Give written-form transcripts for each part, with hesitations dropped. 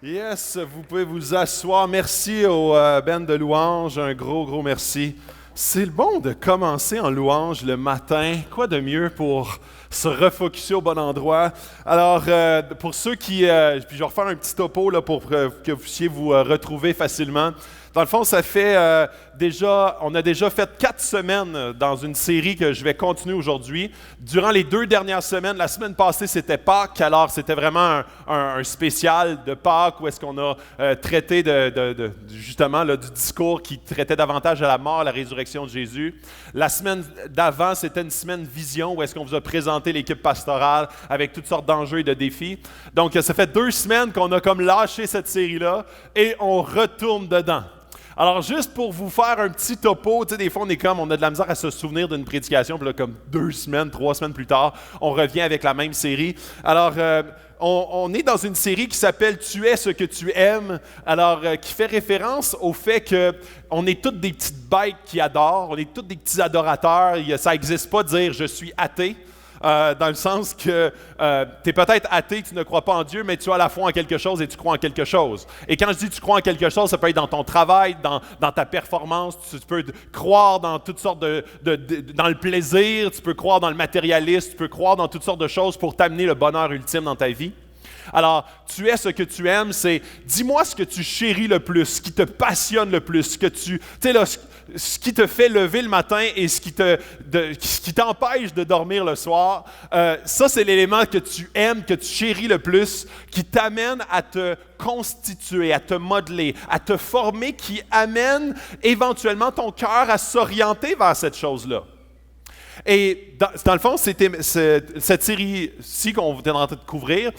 Yes, vous pouvez vous asseoir. Merci au band de louange. Un gros merci. C'est bon de commencer en louange le matin. Quoi de mieux pour se refocuser au bon endroit? Alors, pour ceux qui... puis je vais refaire un petit topo là, pour que vous puissiez vous retrouver facilement. Dans le fond, ça fait on a déjà fait 4 semaines dans une série que je vais continuer aujourd'hui. Durant les 2 dernières semaines, la semaine passée, c'était Pâques, alors c'était vraiment un spécial de Pâques où est-ce qu'on a traité justement là, du discours qui traitait davantage à la mort, à la résurrection de Jésus. La semaine d'avant, c'était une semaine vision où est-ce qu'on vous a présenté l'équipe pastorale avec toutes sortes d'enjeux et de défis. Donc, ça fait 2 semaines qu'on a comme lâché cette série-là et on retourne dedans. Alors, juste pour vous faire un petit topo, tu sais, des fois, on a de la misère à se souvenir d'une prédication, puis là, comme 2 semaines, 3 semaines plus tard, on revient avec la même série. Alors, on est dans une série qui s'appelle « Tu es ce que tu aimes », alors qui fait référence au fait qu'on est toutes des petites bêtes qui adorent, on est tous des petits adorateurs, ça n'existe pas de dire « je suis athée ». Dans le sens que tu es peut-être athée, tu ne crois pas en Dieu, mais tu as la foi en quelque chose et tu crois en quelque chose. Et quand je dis tu crois en quelque chose, ça peut être dans ton travail, dans ta performance, tu peux croire dans toutes sortes dans le plaisir, tu peux croire dans le matérialisme, tu peux croire dans toutes sortes de choses pour t'amener le bonheur ultime dans ta vie. Alors, tu es ce que tu aimes, c'est dis-moi ce que tu chéris le plus, ce qui te passionne le plus, ce qui te fait lever le matin et ce qui t'empêche de dormir le soir. Ça, c'est l'élément que tu aimes, que tu chéris le plus, qui t'amène à te constituer, à te modeler, à te former, qui amène éventuellement ton cœur à s'orienter vers cette chose-là. Et dans le fond, cette série-ci qu'on est en train de couvrir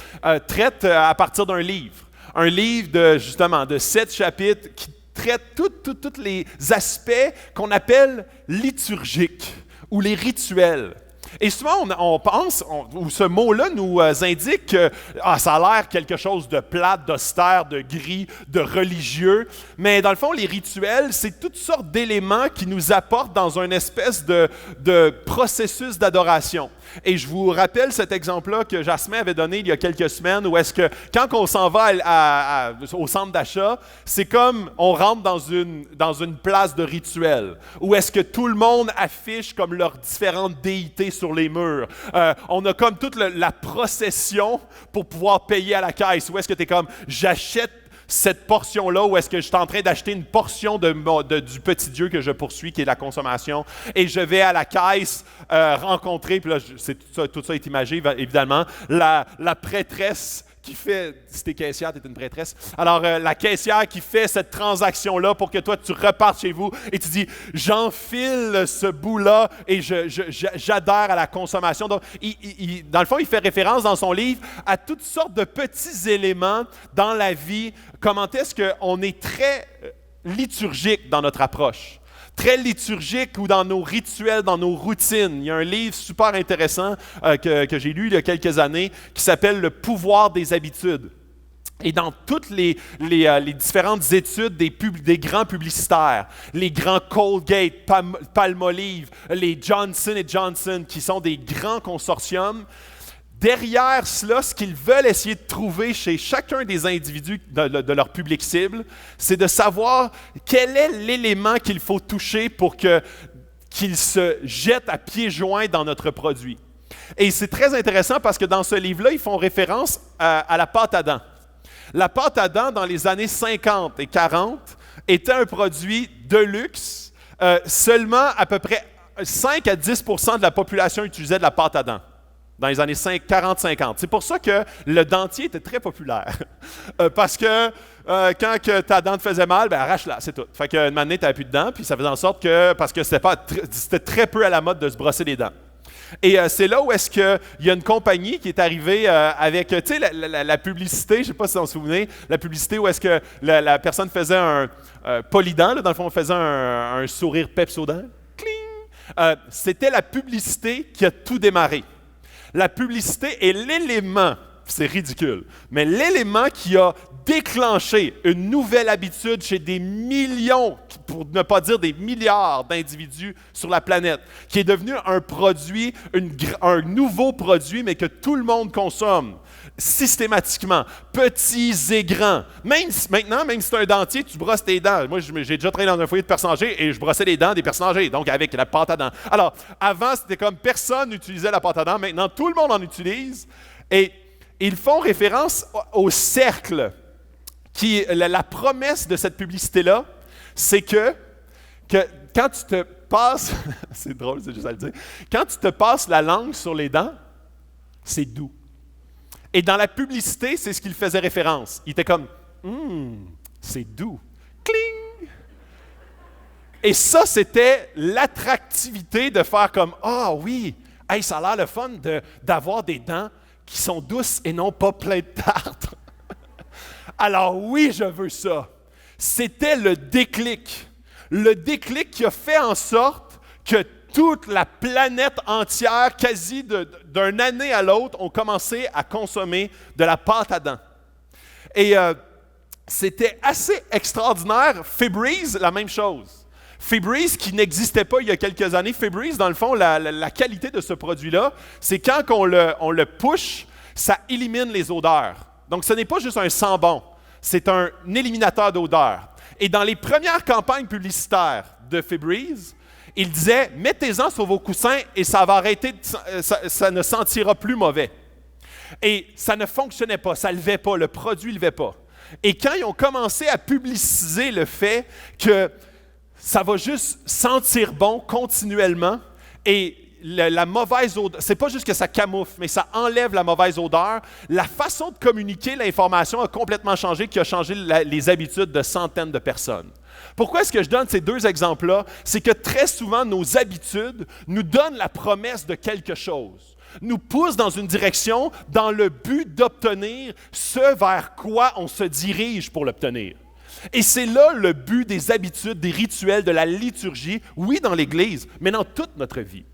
traite à partir d'un livre. Un livre de 7 chapitres qui traite tous les aspects qu'on appelle liturgiques ou les rituels. Et souvent, on pense, ou ce mot-là nous indique que ça a l'air quelque chose de plate, d'austère, de gris, de religieux. Mais dans le fond, les rituels, c'est toutes sortes d'éléments qui nous apportent dans une espèce de processus d'adoration. Et je vous rappelle cet exemple-là que Jasmin avait donné il y a quelques semaines, où est-ce que quand on s'en va au centre d'achat, c'est comme on rentre dans une place de rituel, où est-ce que tout le monde affiche comme leurs différentes déités sur les murs. On a comme toute la procession pour pouvoir payer à la caisse, où est-ce que tu es comme « j'achète cette portion-là, où est-ce que je suis en train d'acheter une portion du petit Dieu que je poursuis, qui est la consommation, et je vais à la caisse rencontrer, puis là, tout ça est imagé, évidemment, la prêtresse qui fait, si t'es caissière, t'es une prêtresse, alors la caissière qui fait cette transaction-là pour que toi, tu repartes chez vous et tu dis, j'enfile ce bout-là et j'adhère à la consommation. Donc, dans le fond, il fait référence dans son livre à toutes sortes de petits éléments dans la vie. Comment est-ce qu'on est très liturgique dans notre approche? Très liturgique ou dans nos rituels, dans nos routines. Il y a un livre super intéressant que j'ai lu il y a quelques années qui s'appelle « Le pouvoir des habitudes ». Et dans toutes les différentes études des grands publicitaires, les grands Colgate, Palmolive, les Johnson & Johnson, qui sont des grands consortiums, derrière cela, ce qu'ils veulent essayer de trouver chez chacun des individus de leur public cible, c'est de savoir quel est l'élément qu'il faut toucher pour qu'il se jette à pieds joints dans notre produit. Et c'est très intéressant parce que dans ce livre-là, ils font référence à la pâte à dents. La pâte à dents, dans les années 50 et 40, était un produit de luxe. Seulement à peu près 5 à 10 % de la population utilisait de la pâte à dents dans les années 40-50. C'est pour ça que le dentier était très populaire. Parce que quand ta dent te faisait mal, arrache-la, c'est tout. Fait qu'une année, tu n'avais plus de dents, puis ça faisait en sorte que, parce que c'était très peu à la mode de se brosser les dents. Et c'est là où est-ce qu'il y a une compagnie qui est arrivée avec, tu sais, la publicité, je ne sais pas si vous vous souvenez, la publicité où est-ce que la personne faisait un polydent, là, dans le fond, on faisait un sourire Pepsodent. Cling! C'était la publicité qui a tout démarré. La publicité est l'élément, c'est ridicule, mais l'élément qui a déclenché une nouvelle habitude chez des millions, pour ne pas dire des milliards d'individus sur la planète, qui est devenu un produit, un nouveau produit, mais que tout le monde consomme. Systématiquement, petits et grands. Maintenant, même si tu es un dentier, tu brosses tes dents. Moi, j'ai déjà travaillé dans un foyer de personnes âgées et je brossais les dents des personnes âgées, donc avec la pâte à dents. Alors, avant, c'était comme personne n'utilisait la pâte à dents. Maintenant, tout le monde en utilise. Et ils font référence au cercle. La promesse de cette publicité-là, c'est que quand tu te passes, c'est drôle, c'est juste à le dire, quand tu te passes la langue sur les dents, c'est doux. Et dans la publicité, c'est ce qu'il faisait référence. Il était comme, c'est doux. Cling! Et ça, c'était l'attractivité de faire comme, ah oui, hey, ça a l'air le fun d'avoir des dents qui sont douces et non pas pleines de tartre. Alors oui, je veux ça. C'était le déclic. Le déclic qui a fait en sorte que toute la planète entière, quasi d'une année à l'autre, ont commencé à consommer de la pâte à dents. Et c'était assez extraordinaire. Febreze, la même chose. Febreze, qui n'existait pas il y a quelques années. Febreze, dans le fond, la qualité de ce produit-là, c'est quand on le push, ça élimine les odeurs. Donc, ce n'est pas juste un sambon, c'est un éliminateur d'odeurs. Et dans les premières campagnes publicitaires de Febreze, il disait « Mettez-en sur vos coussins et ça va arrêter, ça ne sentira plus mauvais. » Et ça ne fonctionnait pas, ça ne levait pas, le produit ne levait pas. Et quand ils ont commencé à publiciser le fait que ça va juste sentir bon continuellement et la mauvaise odeur, c'est pas juste que ça camoufle, mais ça enlève la mauvaise odeur. La façon de communiquer l'information a complètement changé, qui a changé les habitudes de centaines de personnes. Pourquoi est-ce que je donne ces deux exemples-là? C'est que très souvent, nos habitudes nous donnent la promesse de quelque chose, nous poussent dans une direction dans le but d'obtenir ce vers quoi on se dirige pour l'obtenir. Et c'est là le but des habitudes, des rituels, de la liturgie, oui, dans l'Église, mais dans toute notre vie.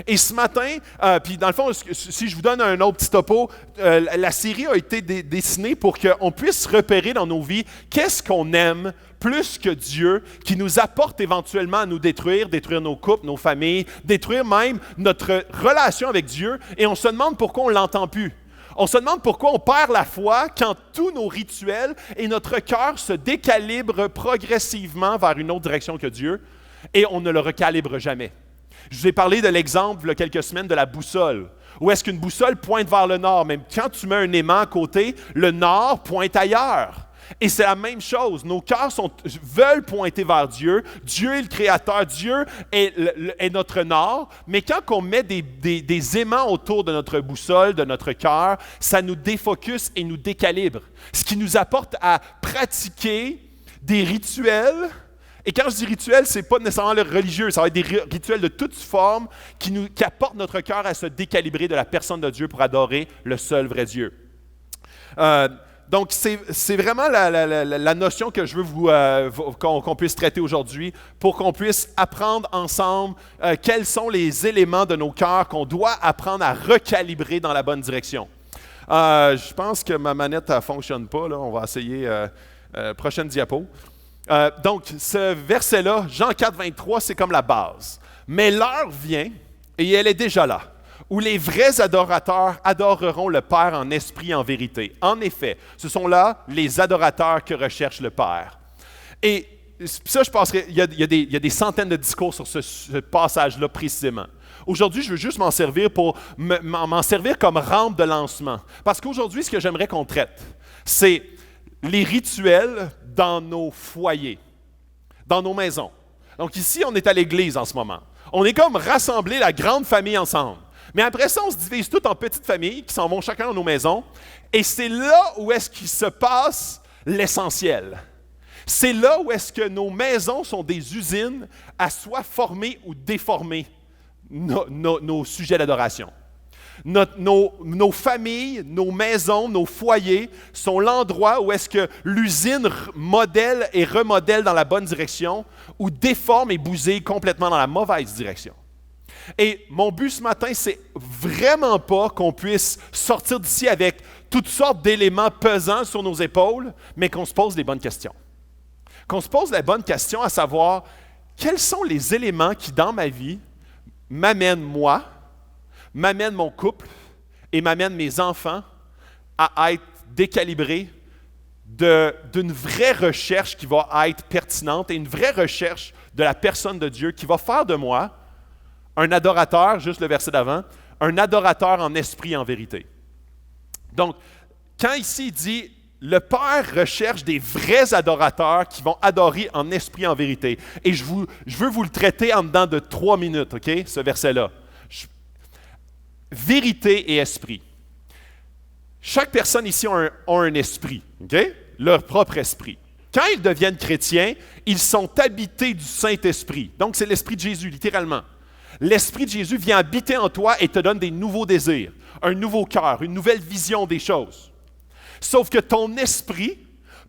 Et ce matin, puis dans le fond, si je vous donne un autre petit topo, la série a été dessinée pour qu'on puisse repérer dans nos vies qu'est-ce qu'on aime plus que Dieu, qui nous apporte éventuellement à nous détruire nos couples, nos familles, détruire même notre relation avec Dieu, et on se demande pourquoi on ne l'entend plus. On se demande pourquoi on perd la foi quand tous nos rituels et notre cœur se décalibrent progressivement vers une autre direction que Dieu, et on ne le recalibre jamais. Je vous ai parlé de l'exemple, il y a quelques semaines, de la boussole. Où est-ce qu'une boussole pointe vers le nord? Même quand tu mets un aimant à côté, le nord pointe ailleurs. Et c'est la même chose. Nos cœurs veulent pointer vers Dieu. Dieu est le Créateur. Dieu est notre nord. Mais quand on met des aimants autour de notre boussole, de notre cœur, ça nous défocus et nous décalibre. Ce qui nous apporte à pratiquer des rituels. Et quand je dis rituel, ce n'est pas nécessairement le religieux, ça va être des rituels de toute forme qui apportent notre cœur à se décalibrer de la personne de Dieu pour adorer le seul vrai Dieu. Donc, c'est vraiment la notion que je veux qu'on puisse traiter aujourd'hui pour qu'on puisse apprendre ensemble quels sont les éléments de nos cœurs qu'on doit apprendre à recalibrer dans la bonne direction. Je pense que ma manette ne fonctionne pas, là. On va essayer prochaine diapo. Donc, ce verset-là, Jean 4, 23, c'est comme la base. Mais l'heure vient, et elle est déjà là, où les vrais adorateurs adoreront le Père en esprit et en vérité. En effet, ce sont là les adorateurs que recherche le Père. Et ça, je penserais, il y a des centaines de discours sur ce passage-là précisément. Aujourd'hui, je veux juste m'en servir m'en servir comme rampe de lancement. Parce qu'aujourd'hui, ce que j'aimerais qu'on traite, c'est les rituels dans nos foyers, dans nos maisons. Donc ici, on est à l'église en ce moment. On est comme rassemblés, la grande famille ensemble. Mais après ça, on se divise tout en petites familles qui s'en vont chacun dans nos maisons. Et c'est là où est-ce qu'il se passe l'essentiel. C'est là où est-ce que nos maisons sont des usines à soit former ou déformer nos sujets d'adoration. Nos familles, nos maisons, nos foyers sont l'endroit où est-ce que l'usine modèle et remodèle dans la bonne direction ou déforme et bousille complètement dans la mauvaise direction. Et mon but ce matin, c'est vraiment pas qu'on puisse sortir d'ici avec toutes sortes d'éléments pesants sur nos épaules, mais qu'on se pose les bonnes questions. Qu'on se pose la bonne question à savoir, quels sont les éléments qui, dans ma vie, m'amènent moi, m'amène mon couple et m'amène mes enfants à être décalibré d'une vraie recherche qui va être pertinente et une vraie recherche de la personne de Dieu qui va faire de moi un adorateur, juste le verset d'avant, un adorateur en esprit et en vérité. Donc, quand ici il dit « Le Père recherche des vrais adorateurs qui vont adorer en esprit et en vérité », et je veux vous le traiter en dedans de 3 minutes, OK, ce verset-là. Vérité et esprit. Chaque personne ici a un esprit, OK? Leur propre esprit. Quand ils deviennent chrétiens, ils sont habités du Saint-Esprit. Donc, c'est l'Esprit de Jésus, littéralement. L'Esprit de Jésus vient habiter en toi et te donne des nouveaux désirs, un nouveau cœur, une nouvelle vision des choses. Sauf que ton esprit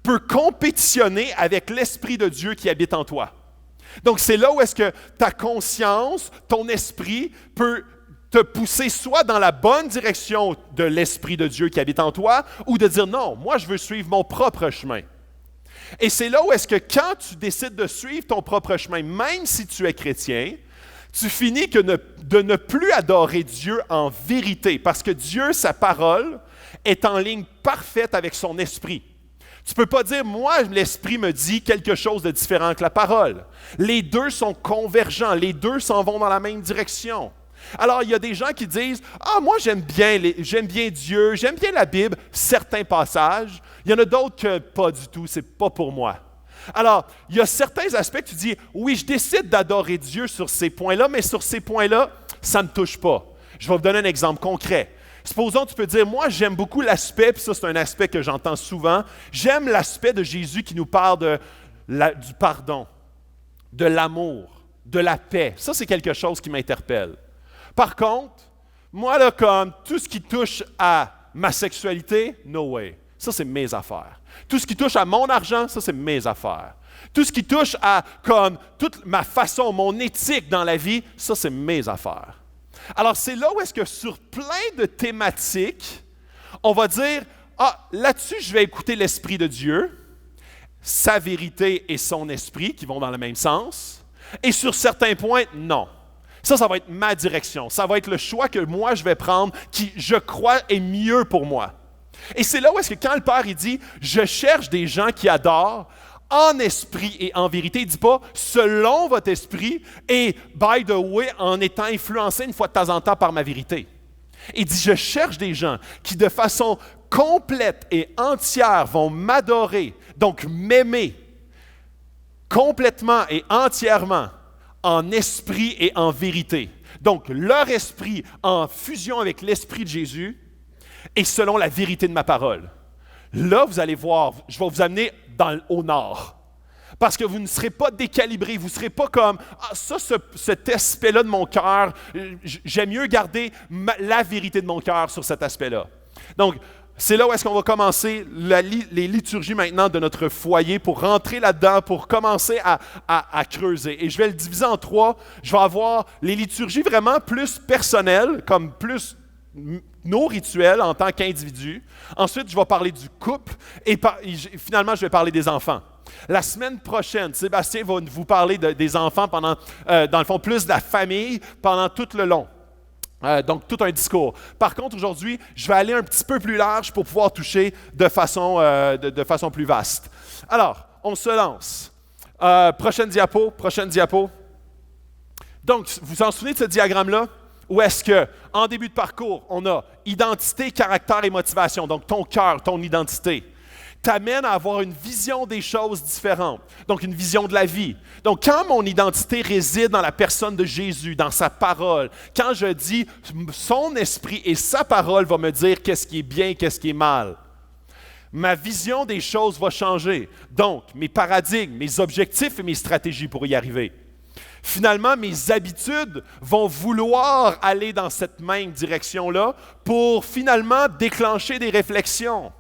peut compétitionner avec l'Esprit de Dieu qui habite en toi. Donc, c'est là où est-ce que ta conscience, ton esprit peut te pousser soit dans la bonne direction de l'Esprit de Dieu qui habite en toi, ou de dire non, moi je veux suivre mon propre chemin. Et c'est là où est-ce que quand tu décides de suivre ton propre chemin, même si tu es chrétien, tu finis de ne plus adorer Dieu en vérité, parce que Dieu, sa parole, est en ligne parfaite avec son esprit. Tu ne peux pas dire, moi, l'esprit me dit quelque chose de différent que la parole. Les deux sont convergents, les deux s'en vont dans la même direction. Alors, il y a des gens qui disent, « Ah, moi, j'aime bien Dieu, j'aime bien la Bible, certains passages. Il y en a d'autres que pas du tout, c'est pas pour moi. » Alors, il y a certains aspects que tu dis, « Oui, je décide d'adorer Dieu sur ces points-là, mais sur ces points-là, ça ne me touche pas. » Je vais vous donner un exemple concret. Supposons, tu peux dire, « Moi, j'aime beaucoup l'aspect, puis ça, c'est un aspect que j'entends souvent, j'aime l'aspect de Jésus qui nous parle du pardon, de l'amour, de la paix. » Ça, c'est quelque chose qui m'interpelle. Par contre, moi, là, comme tout ce qui touche à ma sexualité, no way. Ça, c'est mes affaires. Tout ce qui touche à mon argent, ça, c'est mes affaires. Tout ce qui touche à, comme, toute ma façon, mon éthique dans la vie, ça, c'est mes affaires. Alors, c'est là où est-ce que sur plein de thématiques, on va dire, ah, là-dessus, je vais écouter l'Esprit de Dieu, sa vérité et son esprit qui vont dans le même sens, et sur certains points, non. Ça va être ma direction. Ça va être le choix que moi, je vais prendre, qui, je crois, est mieux pour moi. Et c'est là où est-ce que quand le Père, il dit, je cherche des gens qui adorent en esprit et en vérité, il ne dit pas selon votre esprit et, by the way, en étant influencé une fois de temps en temps par ma vérité. Il dit, je cherche des gens qui, de façon complète et entière, vont m'adorer, donc m'aimer complètement et entièrement, en esprit et en vérité. Donc, leur esprit en fusion avec l'esprit de Jésus et selon la vérité de ma parole. Là, vous allez voir, je vais vous amener au nord. Parce que vous ne serez pas décalibré, vous ne serez pas comme « Ah, ça, cet aspect-là de mon cœur, j'aime mieux garder la vérité de mon cœur sur cet aspect-là. » Donc, c'est là où est-ce qu'on va commencer les liturgies maintenant de notre foyer pour rentrer là-dedans, pour commencer à creuser. Et je vais le diviser en 3. Je vais avoir les liturgies vraiment plus personnelles, comme plus nos rituels en tant qu'individu. Ensuite, je vais parler du couple et finalement, je vais parler des enfants. La semaine prochaine, Sébastien va vous parler des enfants pendant, dans le fond, plus de la famille pendant tout le long. Donc, tout un discours. Par contre, aujourd'hui, je vais aller un petit peu plus large pour pouvoir toucher de façon plus vaste. Alors, on se lance. Prochaine diapo. Donc, vous vous en souvenez de ce diagramme-là? Où est-ce que, en début de parcours, on a identité, caractère et motivation. Donc, ton cœur, ton identité, t'amène à avoir une vision des choses différentes. Donc, une vision de la vie. Donc, quand mon identité réside dans la personne de Jésus, dans sa parole, quand je dis son esprit et sa parole va me dire qu'est-ce qui est bien, qu'est-ce qui est mal, ma vision des choses va changer. Donc, mes paradigmes, mes objectifs et mes stratégies pour y arriver. Finalement, mes habitudes vont vouloir aller dans cette même direction-là pour finalement déclencher des réflexions.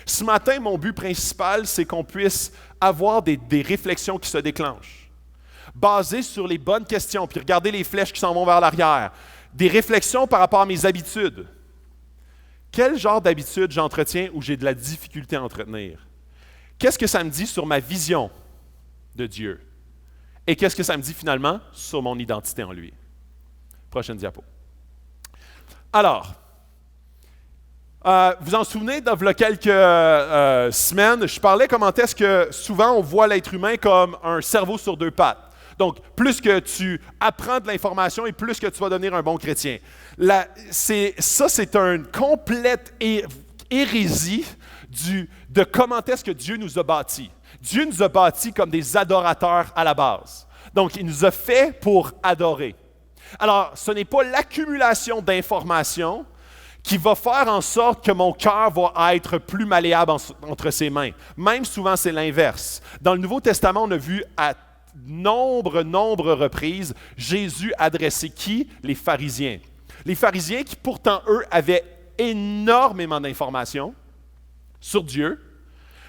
Ce matin, mon but principal, c'est qu'on puisse avoir des réflexions qui se déclenchent, basées sur les bonnes questions, puis regardez les flèches qui s'en vont vers l'arrière. Des réflexions par rapport à mes habitudes. Quel genre d'habitude j'entretiens ou j'ai de la difficulté à entretenir? Qu'est-ce que ça me dit sur ma vision de Dieu? Et qu'est-ce que ça me dit finalement sur mon identité en lui? Prochaine diapo. Alors, Vous en souvenez, il y a quelques semaines, je parlais comment est-ce que souvent on voit l'être humain comme un cerveau sur deux pattes. Donc, plus que tu apprends de l'information et plus que tu vas devenir un bon chrétien. C'est une complète hérésie de comment est-ce que Dieu nous a bâtis. Dieu nous a bâtis comme des adorateurs à la base. Donc, il nous a fait pour adorer. Alors, ce n'est pas l'accumulation d'informations qui va faire en sorte que mon cœur va être plus malléable entre ses mains. Même souvent, c'est l'inverse. Dans le Nouveau Testament, on a vu à nombre reprises Jésus adresser qui? Les pharisiens. Les pharisiens qui, pourtant, eux, avaient énormément d'informations sur Dieu,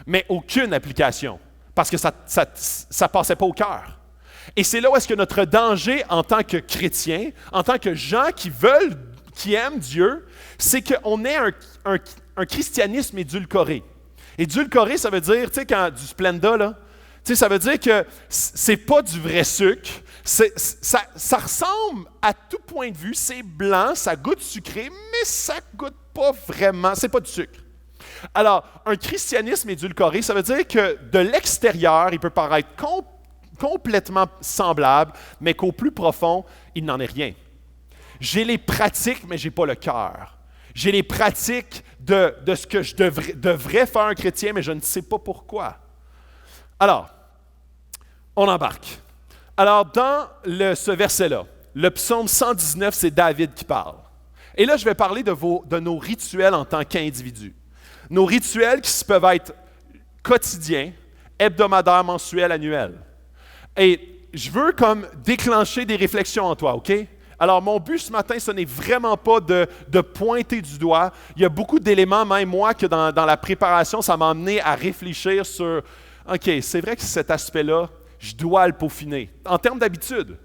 mais aucune application, parce que ça ne passait pas au cœur. Et c'est là où est-ce que notre danger en tant que chrétiens, en tant que gens qui aiment Dieu, c'est qu'on ait un christianisme édulcoré. Édulcoré, ça veut dire, tu sais, quand du Splenda, là, tu sais, ça veut dire que c'est pas du vrai sucre. Ça ressemble à tout point de vue, c'est blanc, ça goûte sucré, mais ça goûte pas vraiment, c'est pas du sucre. Alors, un christianisme édulcoré, ça veut dire que de l'extérieur, il peut paraître complètement semblable, mais qu'au plus profond, il n'en est rien. J'ai les pratiques, mais je n'ai pas le cœur. J'ai les pratiques de ce que je devrais faire un chrétien, mais je ne sais pas pourquoi. Alors, on embarque. Alors, dans ce verset-là, le psaume 119, c'est David qui parle. Et là, je vais parler de nos rituels en tant qu'individus. Nos rituels qui peuvent être quotidiens, hebdomadaires, mensuels, annuels. Et je veux comme déclencher des réflexions en toi, OK? Alors, mon but ce matin, ce n'est vraiment pas de pointer du doigt. Il y a beaucoup d'éléments, même moi, que dans la préparation, ça m'a amené à réfléchir sur, OK, c'est vrai que cet aspect-là, je dois le peaufiner, en termes d'habitude.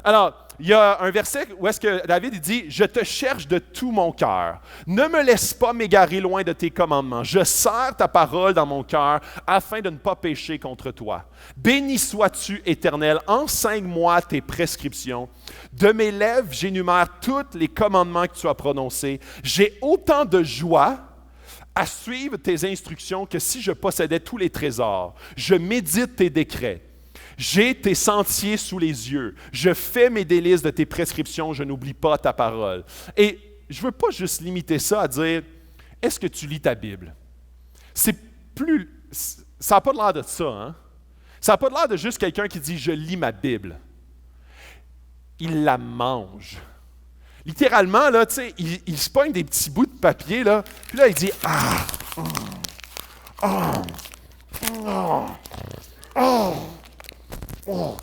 Alors, il y a un verset où est-ce que David dit « Je te cherche de tout mon cœur. Ne me laisse pas m'égarer loin de tes commandements. Je serre ta parole dans mon cœur afin de ne pas pécher contre toi. Béni sois-tu, Éternel, enseigne-moi tes prescriptions. De mes lèvres, j'énumère tous les commandements que tu as prononcés. J'ai autant de joie à suivre tes instructions que si je possédais tous les trésors. Je médite tes décrets. J'ai tes sentiers sous les yeux. Je fais mes délices de tes prescriptions. Je n'oublie pas ta parole. » Et je ne veux pas juste limiter ça à dire « Est-ce que tu lis ta Bible? » Ça n'a pas l'air de ça, hein? Ça n'a pas l'air de juste quelqu'un qui dit « Je lis ma Bible ». Il la mange. Littéralement, là, tu sais, il se pogne des petits bouts de papier, là, puis là, il dit « Ah! Ah! Ah! Ah! Oh.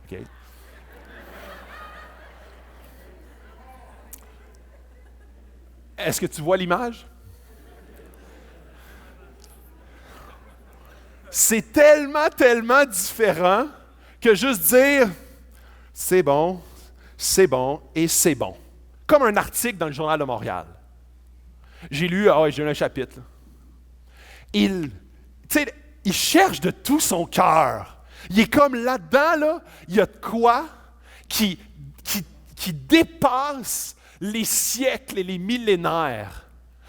OK. Est-ce que tu vois l'image? C'est tellement différent que juste dire « C'est bon ». C'est bon et c'est bon. Comme un article dans le Journal de Montréal. J'ai lu un chapitre. Il cherche de tout son cœur. Il est comme là-dedans, là, il y a de quoi qui dépasse les siècles et les millénaires.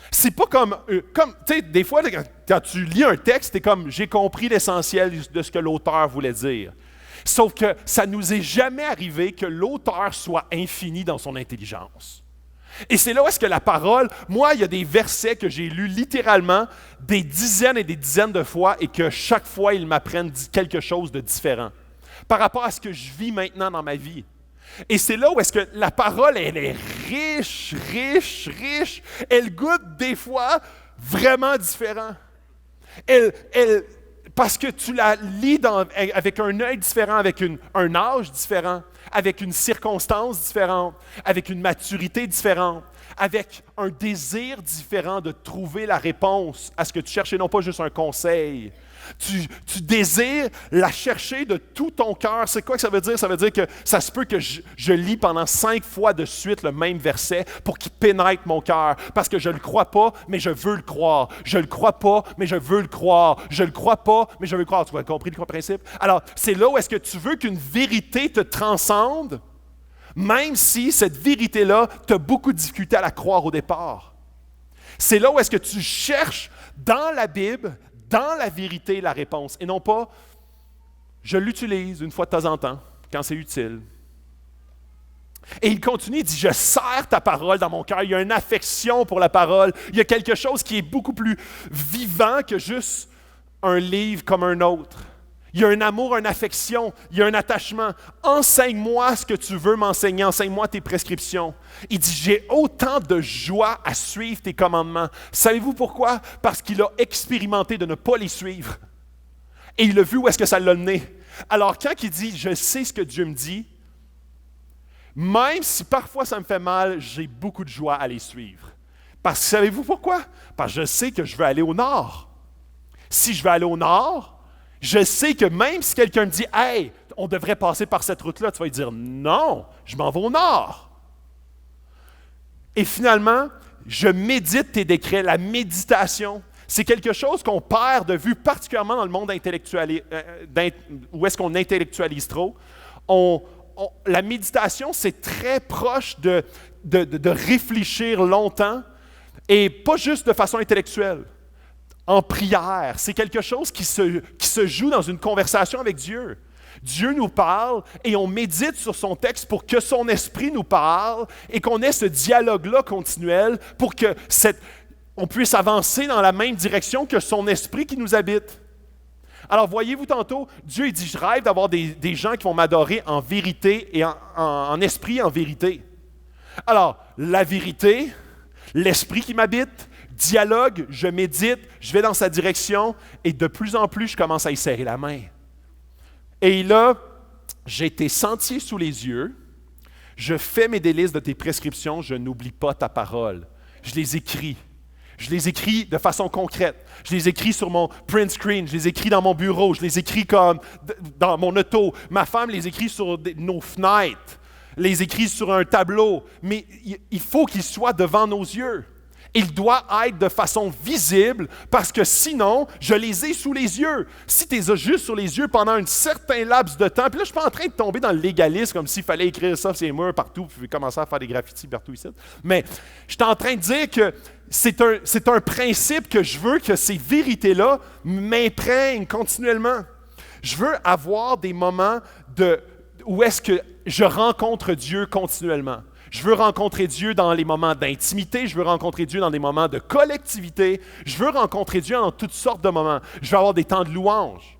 C'est pas comme tu sais, des fois, quand tu lis un texte, c'est comme, j'ai compris l'essentiel de ce que l'auteur voulait dire. Sauf que ça ne nous est jamais arrivé que l'auteur soit infini dans son intelligence. Et c'est là où est-ce que la parole, moi, il y a des versets que j'ai lus littéralement des dizaines et des dizaines de fois et que chaque fois, ils m'apprennent quelque chose de différent par rapport à ce que je vis maintenant dans ma vie. Et c'est là où est-ce que la parole, elle est riche. Elle goûte des fois vraiment différent. Parce que tu la lis avec un œil différent, avec un âge différent, avec une circonstance différente, avec une maturité différente, avec un désir différent de trouver la réponse à ce que tu cherches et non pas juste un conseil. Tu désires la chercher de tout ton cœur. C'est quoi que ça veut dire? Ça veut dire que ça se peut que je lis pendant 5 fois de suite le même verset pour qu'il pénètre mon cœur. Parce que je ne le crois pas, mais je veux le croire. Je ne le crois pas, mais je veux le croire. Je ne le crois pas, mais je veux le croire. Tu as compris le principe? Alors, c'est là où est-ce que tu veux qu'une vérité te transcende, même si cette vérité-là, tu as beaucoup de difficulté à la croire au départ. C'est là où est-ce que tu cherches dans la Bible, dans la vérité, la réponse, et non pas « je l'utilise une fois de temps en temps, quand c'est utile ». Et il continue, il dit « je serre ta parole dans mon cœur ». Il y a une affection pour la parole. Il y a quelque chose qui est beaucoup plus vivant que juste un livre comme un autre. Il y a un amour, une affection, il y a un attachement. Enseigne-moi ce que tu veux m'enseigner, enseigne-moi tes prescriptions. Il dit, j'ai autant de joie à suivre tes commandements. Savez-vous pourquoi? Parce qu'il a expérimenté de ne pas les suivre. Et il a vu où est-ce que ça l'a mené. Alors quand il dit, je sais ce que Dieu me dit, même si parfois ça me fait mal, j'ai beaucoup de joie à les suivre. Parce que savez-vous pourquoi? Parce que je sais que je veux aller au nord. Si je veux aller au nord, je sais que même si quelqu'un me dit « Hey, on devrait passer par cette route-là », tu vas lui dire « Non, je m'en vais au nord. » Et finalement, je médite tes décrets. La méditation, c'est quelque chose qu'on perd de vue, particulièrement dans le monde intellectuel, où est-ce qu'on intellectualise trop. La méditation, c'est très proche de réfléchir longtemps et pas juste de façon intellectuelle. En prière, c'est quelque chose qui se joue dans une conversation avec Dieu. Dieu nous parle et on médite sur son texte pour que son esprit nous parle et qu'on ait ce dialogue-là continuel pour que on puisse avancer dans la même direction que son esprit qui nous habite. Alors, voyez-vous tantôt, Dieu il dit, je rêve d'avoir des gens qui vont m'adorer en vérité et en esprit en vérité. Alors, la vérité, l'esprit qui m'habite, dialogue, je médite, je vais dans sa direction et de plus en plus, je commence à y serrer la main. Et là, j'ai tes sentiers sous les yeux, je fais mes délices de tes prescriptions, je n'oublie pas ta parole. Je les écris. Je les écris de façon concrète. Je les écris sur mon print screen, je les écris dans mon bureau, je les écris comme dans mon auto. Ma femme les écrit sur nos fenêtres, les écrit sur un tableau. Mais il faut qu'ils soient devant nos yeux. Il doit être de façon visible parce que sinon, je les ai sous les yeux. Si tu les as juste sur les yeux pendant un certain laps de temps, puis là, je ne suis pas en train de tomber dans le légalisme comme s'il fallait écrire ça sur les murs partout, puis commencer à faire des graffitis partout ici. Mais je suis en train de dire que c'est un principe que je veux que ces vérités-là m'imprègnent continuellement. Je veux avoir des moments où est-ce que je rencontre Dieu continuellement. Je veux rencontrer Dieu dans les moments d'intimité, je veux rencontrer Dieu dans des moments de collectivité, je veux rencontrer Dieu dans toutes sortes de moments. Je veux avoir des temps de louange.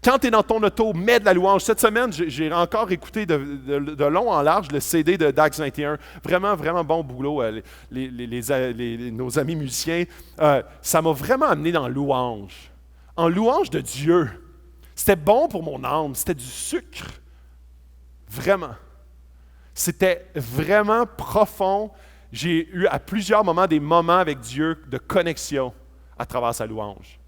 Quand tu es dans ton auto, mets de la louange. Cette semaine, j'ai encore écouté de long en large le CD de Dax 21. Vraiment, vraiment bon boulot, nos amis musiciens. Ça m'a vraiment amené dans louange. En louange de Dieu. C'était bon pour mon âme, c'était du sucre. Vraiment. C'était vraiment profond. J'ai eu à plusieurs moments des moments avec Dieu de connexion à travers sa louange.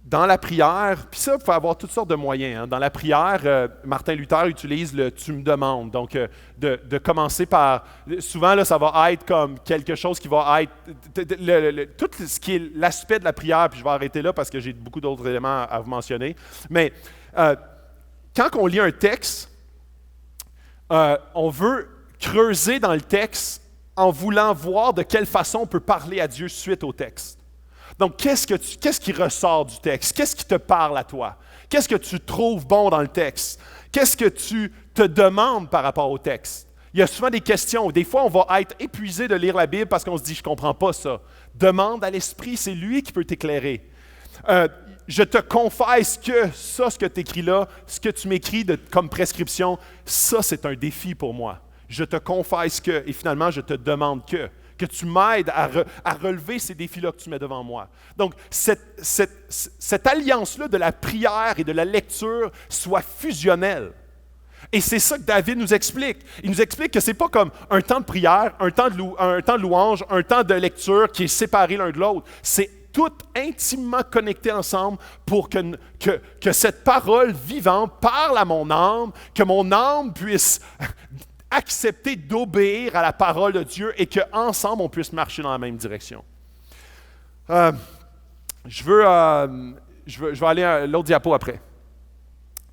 Dans la prière, puis ça, il faut avoir toutes sortes de moyens. Hein. Dans la prière, Martin Luther utilise le « tu me demandes ». Donc, de commencer par... Souvent, là, ça va être comme quelque chose qui va être... tout ce qui est l'aspect de la prière, puis je vais arrêter là parce que j'ai beaucoup d'autres éléments à vous mentionner. Mais... quand on lit un texte, on veut creuser dans le texte en voulant voir de quelle façon on peut parler à Dieu suite au texte. Donc, qu'est-ce qui ressort du texte? Qu'est-ce qui te parle à toi? Qu'est-ce que tu trouves bon dans le texte? Qu'est-ce que tu te demandes par rapport au texte? Il y a souvent des questions. Des fois, on va être épuisé de lire la Bible parce qu'on se dit « je ne comprends pas ça ». Demande à l'Esprit, c'est lui qui peut t'éclairer. Je te confesse que ça, ce que tu écris là, ce que tu m'écris comme prescription, ça, c'est un défi pour moi. Je te confesse que, et finalement, je te demande que tu m'aides à relever ces défis-là que tu mets devant moi. Donc, cette alliance-là de la prière et de la lecture soit fusionnelle. Et c'est ça que David nous explique. Il nous explique que ce n'est pas comme un temps de prière, un temps de louange, un temps de lecture qui est séparé l'un de l'autre. C'est toutes intimement connectées ensemble pour que cette parole vivante parle à mon âme, que mon âme puisse accepter d'obéir à la parole de Dieu et qu'ensemble, on puisse marcher dans la même direction. Je vais aller à l'autre diapo après.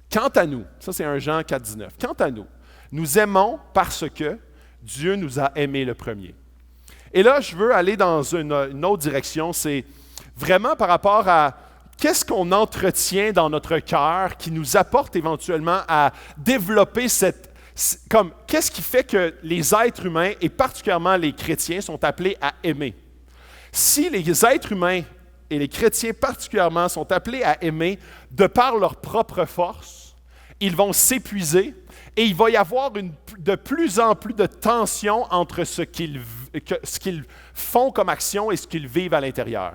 Quant à nous, ça c'est 1 Jean 4, 19. Quant à nous, nous aimons parce que Dieu nous a aimés le premier. Et là, je veux aller dans une autre direction, c'est vraiment par rapport à qu'est-ce qu'on entretient dans notre cœur qui nous apporte éventuellement à développer qu'est-ce qui fait que les êtres humains, et particulièrement les chrétiens, sont appelés à aimer. Si les êtres humains et les chrétiens particulièrement sont appelés à aimer de par leur propre force, ils vont s'épuiser et il va y avoir de plus en plus de tension entre ce qu'ils font comme action et ce qu'ils vivent à l'intérieur.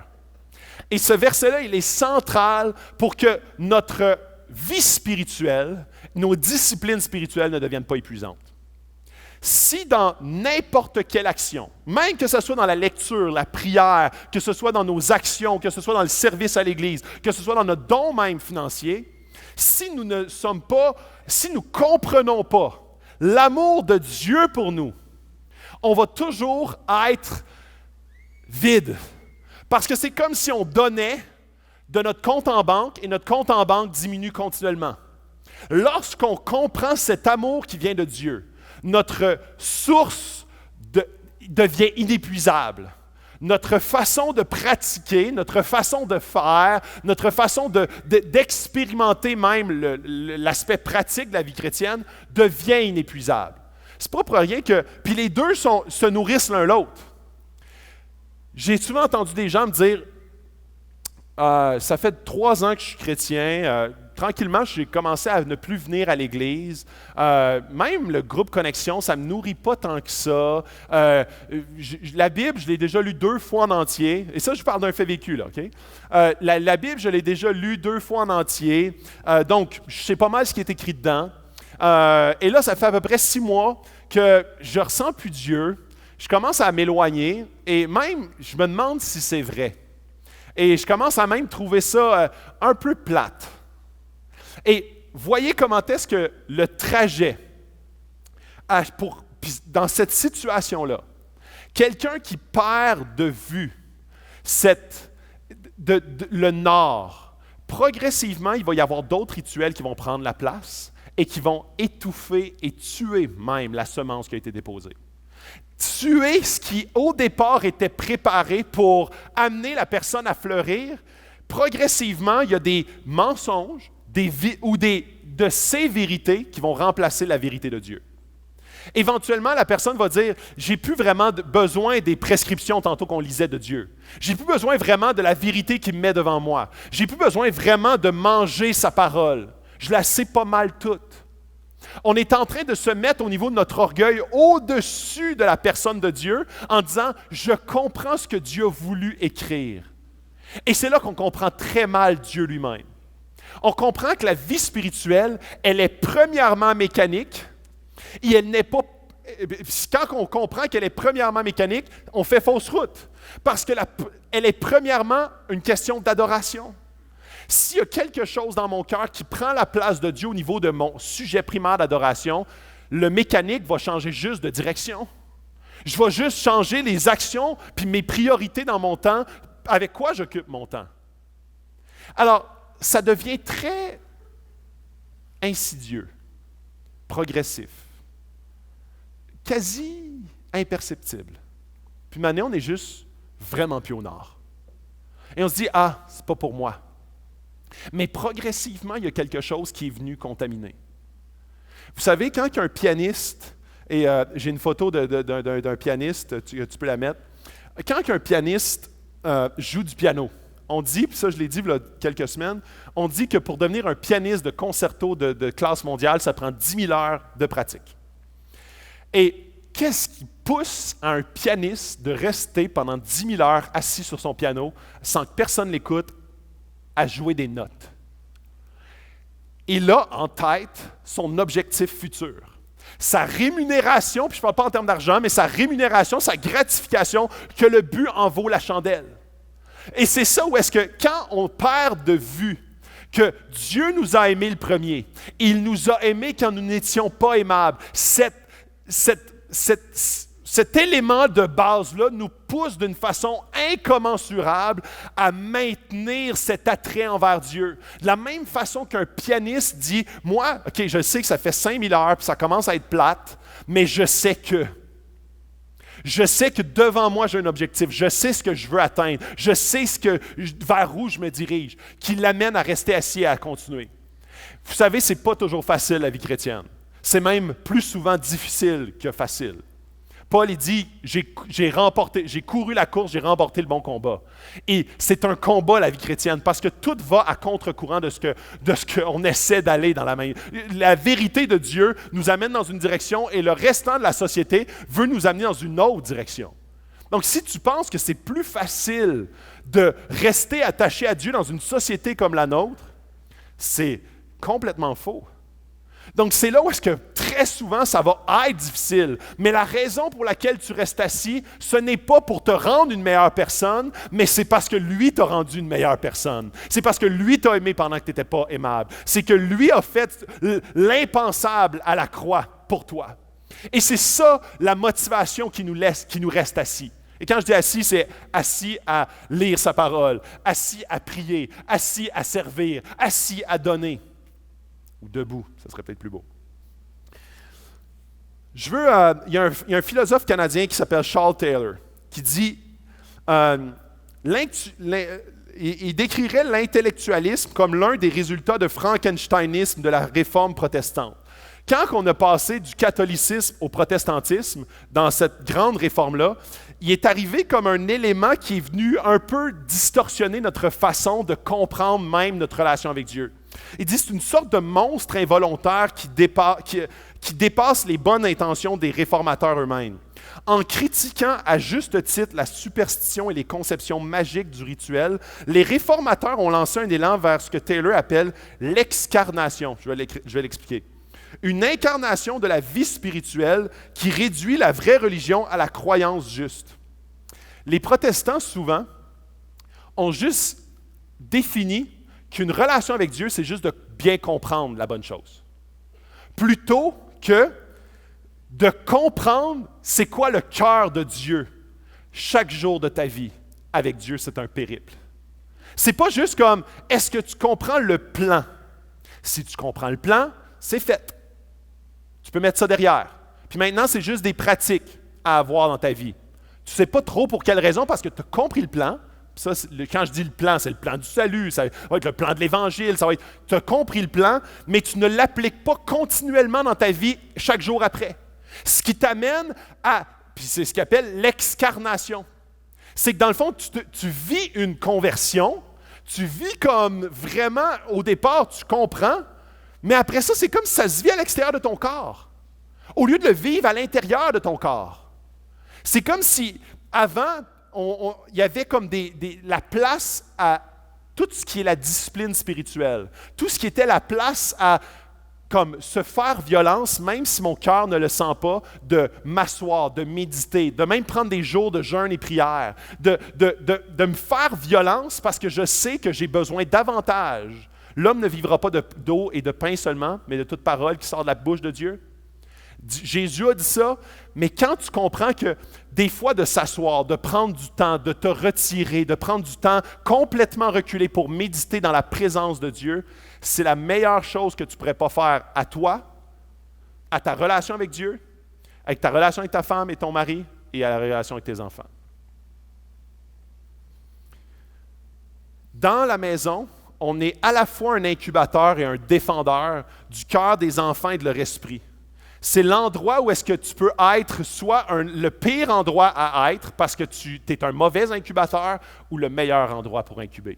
Et ce verset-là, il est central pour que notre vie spirituelle, nos disciplines spirituelles ne deviennent pas épuisantes. Si dans n'importe quelle action, même que ce soit dans la lecture, la prière, que ce soit dans nos actions, que ce soit dans le service à l'Église, que ce soit dans notre don même financier, si nous ne comprenons pas l'amour de Dieu pour nous, on va toujours être vide. Parce que c'est comme si on donnait de notre compte en banque et notre compte en banque diminue continuellement. Lorsqu'on comprend cet amour qui vient de Dieu, notre source devient inépuisable. Notre façon de pratiquer, notre façon de faire, notre façon d'expérimenter même l'aspect pratique de la vie chrétienne devient inépuisable. C'est pas pour rien que... Puis les deux se nourrissent l'un l'autre. J'ai souvent entendu des gens me dire ça fait 3 ans que je suis chrétien, tranquillement, j'ai commencé à ne plus venir à l'Église. Même le groupe Connexion, ça ne me nourrit pas tant que ça. La Bible, je l'ai déjà lue 2 fois en entier. Et ça, je parle d'un fait vécu, là, OK? La Bible, je l'ai déjà lue 2 fois en entier. Donc, je sais pas mal ce qui est écrit dedans. Et là, ça fait à peu près 6 mois que je ne ressens plus Dieu. Je commence à m'éloigner et même, je me demande si c'est vrai. Et je commence à même trouver ça un peu plate. Et voyez comment est-ce que le trajet, dans cette situation-là, quelqu'un qui perd de vue le nord, progressivement, il va y avoir d'autres rituels qui vont prendre la place et qui vont étouffer et tuer même la semence qui a été déposée. Tuer ce qui, au départ, était préparé pour amener la personne à fleurir. Progressivement, il y a des mensonges de ces vérités qui vont remplacer la vérité de Dieu. Éventuellement, la personne va dire « J'ai plus vraiment besoin des prescriptions tantôt qu'on lisait de Dieu. J'ai plus besoin vraiment de la vérité qu'il me met devant moi. J'ai plus besoin vraiment de manger sa parole. Je la sais pas mal toute. » On est en train de se mettre au niveau de notre orgueil au-dessus de la personne de Dieu en disant « Je comprends ce que Dieu a voulu écrire. » Et c'est là qu'on comprend très mal Dieu lui-même. On comprend que la vie spirituelle, elle est premièrement mécanique et elle n'est pas... Quand on comprend qu'elle est premièrement mécanique, on fait fausse route parce qu'elle est premièrement une question d'adoration. S'il y a quelque chose dans mon cœur qui prend la place de Dieu au niveau de mon sujet primaire d'adoration, le mécanique va changer juste de direction. Je vais juste changer les actions puis mes priorités dans mon temps, avec quoi j'occupe mon temps. Alors, ça devient très insidieux, progressif, quasi imperceptible. Puis maintenant, on est juste vraiment plus au nord. Et on se dit, ah, c'est pas pour moi. Mais progressivement, il y a quelque chose qui est venu contaminer. Vous savez, quand un pianiste, et j'ai une photo d'un pianiste, tu peux la mettre, quand un pianiste joue du piano, on dit, puis ça je l'ai dit il y a quelques semaines, on dit que pour devenir un pianiste de concerto de classe mondiale, ça prend 10 000 heures de pratique. Et qu'est-ce qui pousse un pianiste de rester pendant 10 000 heures assis sur son piano sans que personne l'écoute à jouer des notes? Il a en tête son objectif futur. Sa rémunération, puis je ne parle pas en termes d'argent, mais sa rémunération, sa gratification, que le but en vaut la chandelle. Et c'est ça où est-ce que quand on perd de vue que Dieu nous a aimés le premier, il nous a aimés quand nous n'étions pas aimables, cet élément de base-là nous pousse d'une façon incommensurable à maintenir cet attrait envers Dieu. De la même façon qu'un pianiste dit, moi, OK, je sais que ça fait 5000 heures, puis ça commence à être plate, mais je sais que devant moi, j'ai un objectif. Je sais ce que je veux atteindre. Je sais vers où je me dirige, qui l'amène à rester assis et à continuer. Vous savez, ce n'est pas toujours facile, la vie chrétienne. C'est même plus souvent difficile que facile. Paul, il dit, j'ai couru la course, j'ai remporté le bon combat. Et c'est un combat, la vie chrétienne, parce que tout va à contre-courant de ce qu'on essaie d'aller dans la main. La vérité de Dieu nous amène dans une direction et le restant de la société veut nous amener dans une autre direction. Donc, si tu penses que c'est plus facile de rester attaché à Dieu dans une société comme la nôtre, c'est complètement faux. Donc, c'est là où est-ce que très souvent, ça va être difficile. Mais la raison pour laquelle tu restes assis, ce n'est pas pour te rendre une meilleure personne, mais c'est parce que lui t'a rendu une meilleure personne. C'est parce que lui t'a aimé pendant que tu n'étais pas aimable. C'est que lui a fait l'impensable à la croix pour toi. Et c'est ça la motivation qui nous reste assis. Et quand je dis assis, c'est assis à lire sa parole, assis à prier, assis à servir, assis à donner. Ou debout, ça serait peut-être plus beau. Il y a un philosophe canadien qui s'appelle Charles Taylor, qui dit, il décrirait l'intellectualisme comme l'un des résultats de frankensteinisme de la réforme protestante. Quand on a passé du catholicisme au protestantisme, dans cette grande réforme-là, il est arrivé comme un élément qui est venu un peu distorsionner notre façon de comprendre même notre relation avec Dieu. Il dit que c'est une sorte de monstre involontaire qui dépasse les bonnes intentions des réformateurs eux-mêmes. En critiquant à juste titre la superstition et les conceptions magiques du rituel, les réformateurs ont lancé un élan vers ce que Taylor appelle l'excarnation. Je vais l'expliquer. Une incarnation de la vie spirituelle qui réduit la vraie religion à la croyance juste. Les protestants, souvent, ont juste défini qu'une relation avec Dieu, c'est juste de bien comprendre la bonne chose. Plutôt que de comprendre c'est quoi le cœur de Dieu. Chaque jour de ta vie avec Dieu, c'est un périple. C'est pas juste comme, est-ce que tu comprends le plan? Si tu comprends le plan, c'est fait. Tu peux mettre ça derrière. Puis maintenant, c'est juste des pratiques à avoir dans ta vie. Tu ne sais pas trop pour quelle raison, parce que tu as compris le plan. Ça, quand je dis le plan, c'est le plan du salut, ça va être le plan de l'Évangile, tu as compris le plan, mais tu ne l'appliques pas continuellement dans ta vie chaque jour après. Ce qui t'amène puis c'est ce qu'on appelle l'excarnation. C'est que dans le fond, tu vis une conversion, tu vis comme vraiment, au départ, tu comprends, mais après ça, c'est comme si ça se vit à l'extérieur de ton corps, au lieu de le vivre à l'intérieur de ton corps. C'est comme si, avant, il y avait comme la place à tout ce qui est la discipline spirituelle, tout ce qui était la place à comme se faire violence, même si mon cœur ne le sent pas, de m'asseoir, de méditer, de même prendre des jours de jeûne et prière, de me faire violence parce que je sais que j'ai besoin davantage. L'homme ne vivra pas d'eau et de pain seulement, mais de toute parole qui sort de la bouche de Dieu. Jésus a dit ça, mais quand tu comprends que des fois de s'asseoir, de prendre du temps, de te retirer, de prendre du temps complètement reculé pour méditer dans la présence de Dieu, c'est la meilleure chose que tu ne pourrais pas faire à toi, à ta relation avec Dieu, avec ta relation avec ta femme et ton mari et à la relation avec tes enfants. Dans la maison, on est à la fois un incubateur et un défendeur du cœur des enfants et de leur esprit. C'est l'endroit où est-ce que tu peux être soit le pire endroit à être parce que tu es un mauvais incubateur ou le meilleur endroit pour incuber.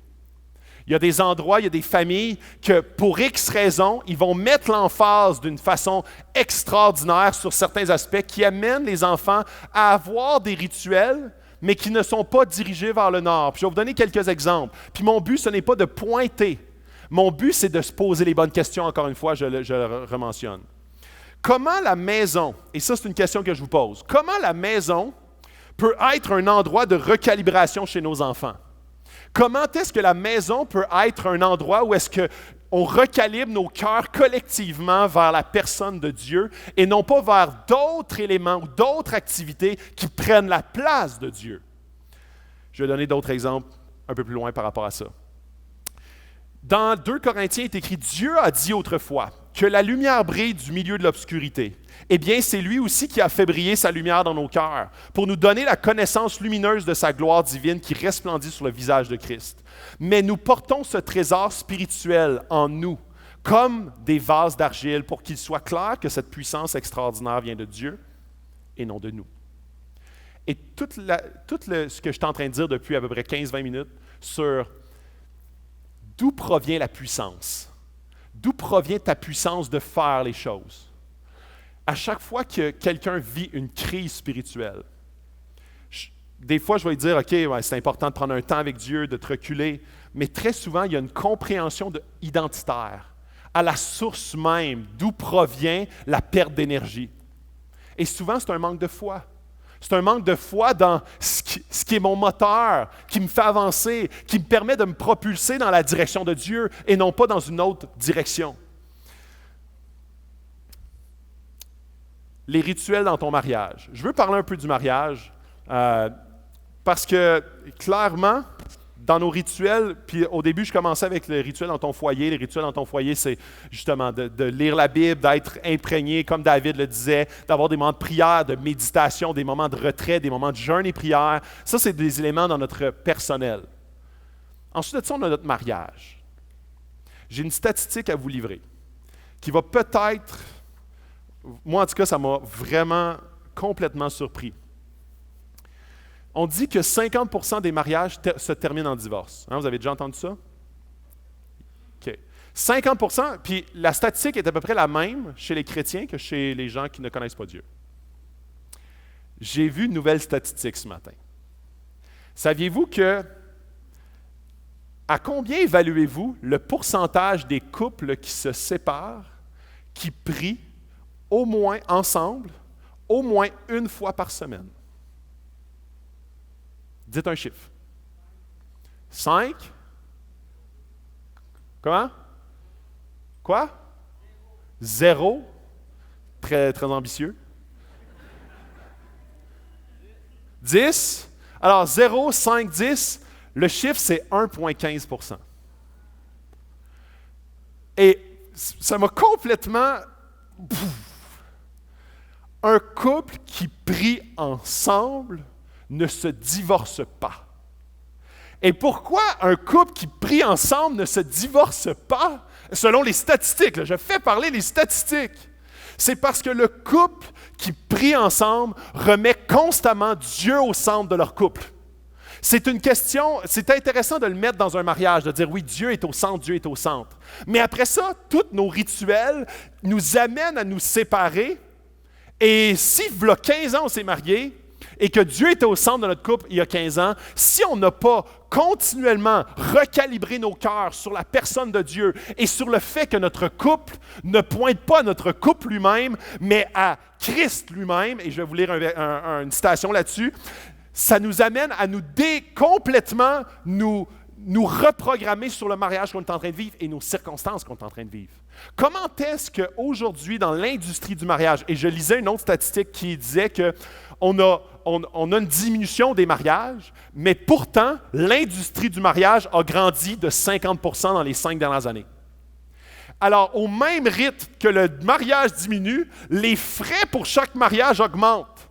Il y a des endroits, il y a des familles que pour X raisons, ils vont mettre l'emphase d'une façon extraordinaire sur certains aspects qui amènent les enfants à avoir des rituels, mais qui ne sont pas dirigés vers le nord. Puis je vais vous donner quelques exemples. Puis mon but, ce n'est pas de pointer. Mon but, c'est de se poser les bonnes questions, encore une fois, je le rementionne. Comment la maison, et ça c'est une question que je vous pose, comment la maison peut être un endroit de recalibration chez nos enfants? Comment est-ce que la maison peut être un endroit où est-ce qu'on recalibre nos cœurs collectivement vers la personne de Dieu et non pas vers d'autres éléments ou d'autres activités qui prennent la place de Dieu? Je vais donner d'autres exemples un peu plus loin par rapport à ça. Dans 2 Corinthiens, il est écrit « Dieu a dit autrefois que la lumière brille du milieu de l'obscurité. Eh bien, c'est lui aussi qui a fait briller sa lumière dans nos cœurs pour nous donner la connaissance lumineuse de sa gloire divine qui resplendit sur le visage de Christ. Mais nous portons ce trésor spirituel en nous, comme des vases d'argile, pour qu'il soit clair que cette puissance extraordinaire vient de Dieu et non de nous. » Et ce que je suis en train de dire depuis à peu près 15-20 minutes sur d'où provient la puissance, d'où provient ta puissance de faire les choses. À chaque fois que quelqu'un vit une crise spirituelle, des fois je vais lui dire, OK, ouais, c'est important de prendre un temps avec Dieu, de te reculer, mais très souvent il y a une compréhension identitaire à la source même d'où provient la perte d'énergie. Et souvent c'est un manque de foi. C'est un manque de foi dans ce qui est mon moteur, qui me fait avancer, qui me permet de me propulser dans la direction de Dieu et non pas dans une autre direction. Les rituels dans ton mariage. Je veux parler un peu du mariage parce que clairement, dans nos rituels, puis au début, je commençais avec les rituels dans ton foyer. Les rituels dans ton foyer, c'est justement de lire la Bible, d'être imprégné, comme David le disait, d'avoir des moments de prière, de méditation, des moments de retrait, des moments de jeûne et prière. Ça, c'est des éléments dans notre personnel. Ensuite de ça, on a notre mariage. J'ai une statistique à vous livrer qui va peut-être, moi en tout cas, ça m'a vraiment complètement surpris. On dit que 50% des mariages se terminent en divorce. Hein, vous avez déjà entendu ça? OK. 50%, puis la statistique est à peu près la même chez les chrétiens que chez les gens qui ne connaissent pas Dieu. J'ai vu une nouvelle statistique ce matin. Saviez-vous que, à combien évaluez-vous le pourcentage des couples qui se séparent, qui prient au moins ensemble, au moins une fois par semaine? Dites un chiffre. 5? Comment? Quoi? 0? Très, très ambitieux. 10? Alors, 0, 5, 10, le chiffre, c'est 1,15 %. Et ça m'a complètement... Un couple qui prie ensemble ne se divorce pas. Et pourquoi un couple qui prie ensemble ne se divorce pas? Selon les statistiques, là, je fais parler les statistiques. C'est parce que le couple qui prie ensemble remet constamment Dieu au centre de leur couple. C'est une question, c'est intéressant de le mettre dans un mariage, de dire oui, Dieu est au centre, Dieu est au centre. Mais après ça, tous nos rituels nous amènent à nous séparer. Et si, il y a 15 ans, on s'est mariés, et que Dieu était au centre de notre couple il y a 15 ans, si on n'a pas continuellement recalibré nos cœurs sur la personne de Dieu et sur le fait que notre couple ne pointe pas à notre couple lui-même, mais à Christ lui-même, et je vais vous lire une citation là-dessus, ça nous amène à complètement nous reprogrammer sur le mariage qu'on est en train de vivre et nos circonstances qu'on est en train de vivre. Comment est-ce qu'aujourd'hui, dans l'industrie du mariage, et je lisais une autre statistique qui disait qu'on a une diminution des mariages, mais pourtant, l'industrie du mariage a grandi de 50% dans les 5 dernières années. Alors, au même rythme que le mariage diminue, les frais pour chaque mariage augmentent.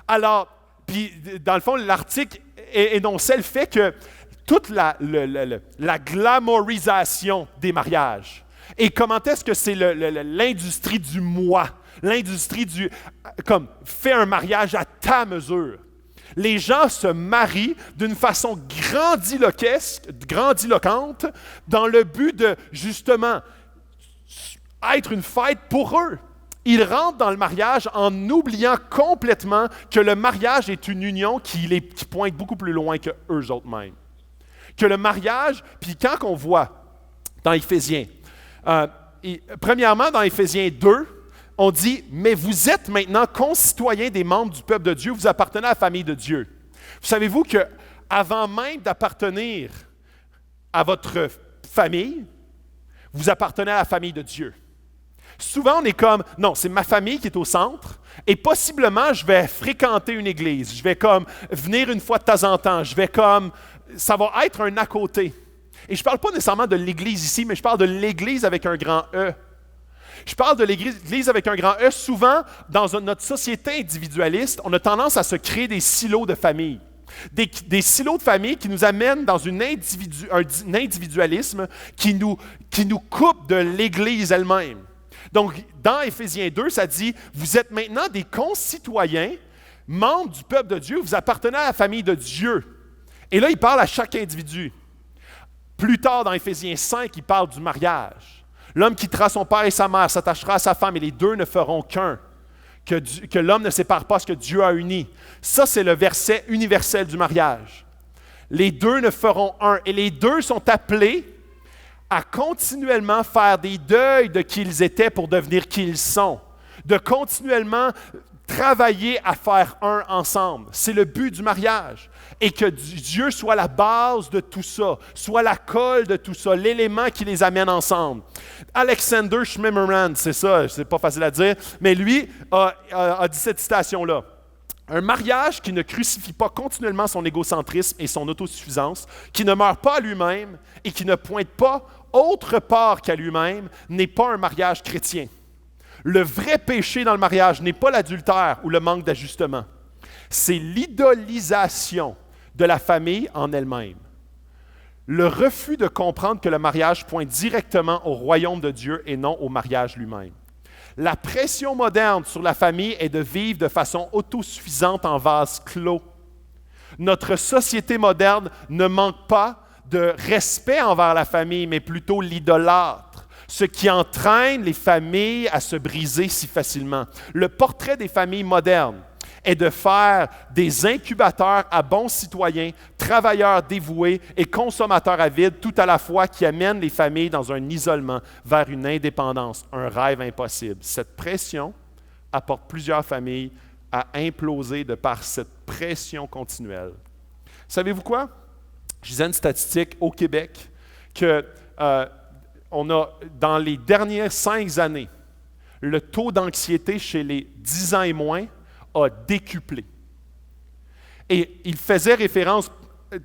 Alors, puis dans le fond, l'article énonçait le fait que toute la glamourisation des mariages. Et comment est-ce que c'est l'industrie du moi, l'industrie du comme fais un mariage à ta mesure. Les gens se marient d'une façon grandiloquente dans le but de justement être une fête pour eux. Ils rentrent dans le mariage en oubliant complètement que le mariage est une union qui pointe beaucoup plus loin que eux autres mêmes. Que le mariage, puis quand on voit dans Éphésiens, premièrement dans Éphésiens 2, on dit « Mais vous êtes maintenant concitoyens des membres du peuple de Dieu, vous appartenez à la famille de Dieu. » Savez-vous qu'avant même d'appartenir à votre famille, vous appartenez à la famille de Dieu. Souvent, on est comme, non, c'est ma famille qui est au centre, et possiblement, je vais fréquenter une église, je vais comme venir une fois de temps en temps, je vais comme, ça va être un à côté. Et je ne parle pas nécessairement de l'église ici, mais je parle de l'église avec un grand E. Je parle de l'église avec un grand E. Souvent, dans notre société individualiste, on a tendance à se créer des silos de famille. Des silos de famille qui nous amènent dans un individualisme qui nous coupe de l'Église elle-même. Donc, dans Éphésiens 2, ça dit, vous êtes maintenant des concitoyens, membres du peuple de Dieu, vous appartenez à la famille de Dieu. Et là, il parle à chaque individu. Plus tard, dans Éphésiens 5, il parle du mariage. L'homme quittera son père et sa mère, s'attachera à sa femme, et les deux ne feront qu'un. Que l'homme ne sépare pas ce que Dieu a uni. Ça, c'est le verset universel du mariage. Les deux ne feront un. Et les deux sont appelés à continuellement faire des deuils de qui ils étaient pour devenir qui ils sont. De continuellement travailler à faire un ensemble. C'est le but du mariage. Et que Dieu soit la base de tout ça, soit la colle de tout ça, l'élément qui les amène ensemble. Alexander Schmimmerman, c'est ça, c'est pas facile à dire, mais lui a dit cette citation-là. Un mariage qui ne crucifie pas continuellement son égocentrisme et son autosuffisance, qui ne meurt pas à lui-même et qui ne pointe pas autre part qu'à lui-même, n'est pas un mariage chrétien. Le vrai péché dans le mariage n'est pas l'adultère ou le manque d'ajustement. C'est l'idolisation de la famille en elle-même. Le refus de comprendre que le mariage pointe directement au royaume de Dieu et non au mariage lui-même. La pression moderne sur la famille est de vivre de façon autosuffisante en vase clos. Notre société moderne ne manque pas de respect envers la famille, mais plutôt l'idolâtre, ce qui entraîne les familles à se briser si facilement. Le portrait des familles modernes est de faire des incubateurs à bons citoyens, travailleurs dévoués et consommateurs avides, tout à la fois qui amènent les familles dans un isolement vers une indépendance, un rêve impossible. Cette pression apporte plusieurs familles à imploser de par cette pression continuelle. Savez-vous quoi? Je disais une statistique au Québec que on a, dans les dernières 5 années, le taux d'anxiété chez les 10 ans et moins a décuplé. Et il faisait référence,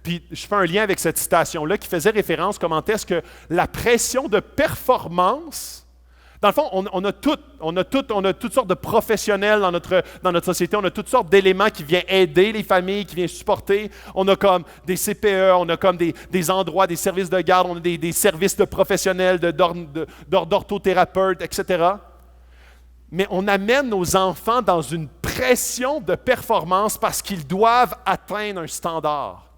puis je fais un lien avec cette citation-là, qui faisait référence comment est-ce que la pression de performance, dans le fond, on a toutes sortes de professionnels dans notre société, on a toutes sortes d'éléments qui viennent aider les familles, qui viennent supporter. On a comme des CPE, on a comme des endroits, des services de garde, on a des services de professionnels, d'orthothérapeutes, etc. Mais on amène nos enfants dans une pression de performance parce qu'ils doivent atteindre un standard.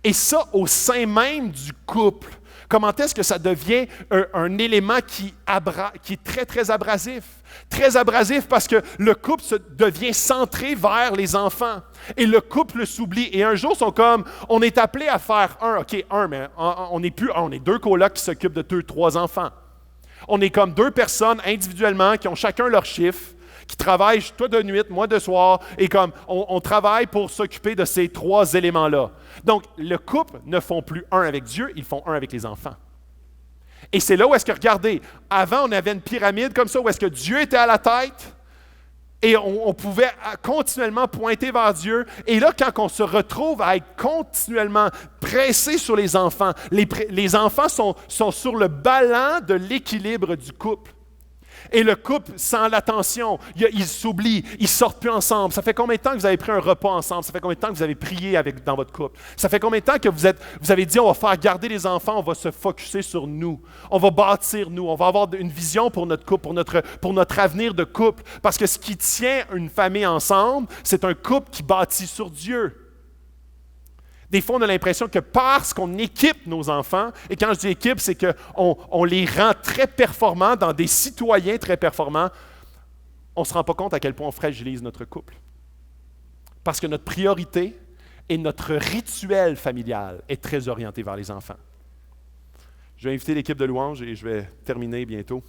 Et ça, au sein même du couple, comment est-ce que ça devient un élément qui est très, très abrasif? Très abrasif parce que le couple devient centré vers les enfants. Et le couple s'oublie. Et un jour, ils sont comme, on est appelé à faire mais on n'est plus un, on est 2 colocs qui s'occupent de 2, 3 enfants. On est comme 2 personnes individuellement qui ont chacun leur chiffre, qui travaillent toi de nuit, moi de soir, et comme on travaille pour s'occuper de ces 3 éléments-là. Donc, le couple ne font plus un avec Dieu, ils font un avec les enfants. Et c'est là où est-ce que, regardez, avant on avait une pyramide comme ça, où est-ce que Dieu était à la tête, et on pouvait continuellement pointer vers Dieu. Et là, quand on se retrouve à être continuellement pressé sur les enfants, les enfants sont sur le ballon de l'équilibre du couple. Et le couple, sans l'attention, ils s'oublient, ils ne sortent plus ensemble. Ça fait combien de temps que vous avez pris un repas ensemble? Ça fait combien de temps que vous avez prié dans votre couple? Ça fait combien de temps que vous avez dit, on va faire garder les enfants, on va se focusser sur nous. On va bâtir nous, on va avoir une vision pour notre couple, pour notre avenir de couple. Parce que ce qui tient une famille ensemble, c'est un couple qui bâtit sur Dieu. Des fois, on a l'impression que parce qu'on équipe nos enfants, et quand je dis équipe, c'est qu'on les rend très performants, dans des citoyens très performants, on ne se rend pas compte à quel point on fragilise notre couple. Parce que notre priorité et notre rituel familial est très orienté vers les enfants. Je vais inviter l'équipe de louange et je vais terminer bientôt.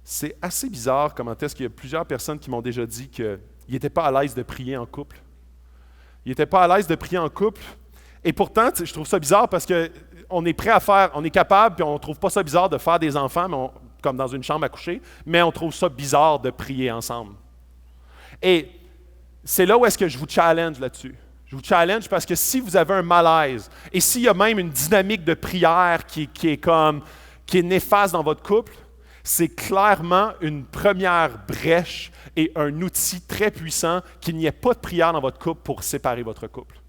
C'est assez bizarre comment est-ce qu'il y a plusieurs personnes qui m'ont déjà dit qu'ils n'étaient pas à l'aise de prier en couple. Ils n'étaient pas à l'aise de prier en couple. Et pourtant, je trouve ça bizarre parce qu'on est prêt à faire, on est capable, puis on ne trouve pas ça bizarre de faire des enfants, comme dans une chambre à coucher, mais on trouve ça bizarre de prier ensemble. Et c'est là où est-ce que je vous challenge là-dessus. Je vous challenge parce que si vous avez un malaise, et s'il y a même une dynamique de prière qui est néfaste dans votre couple, c'est clairement une première brèche et un outil très puissant qu'il n'y ait pas de prière dans votre couple pour séparer votre couple.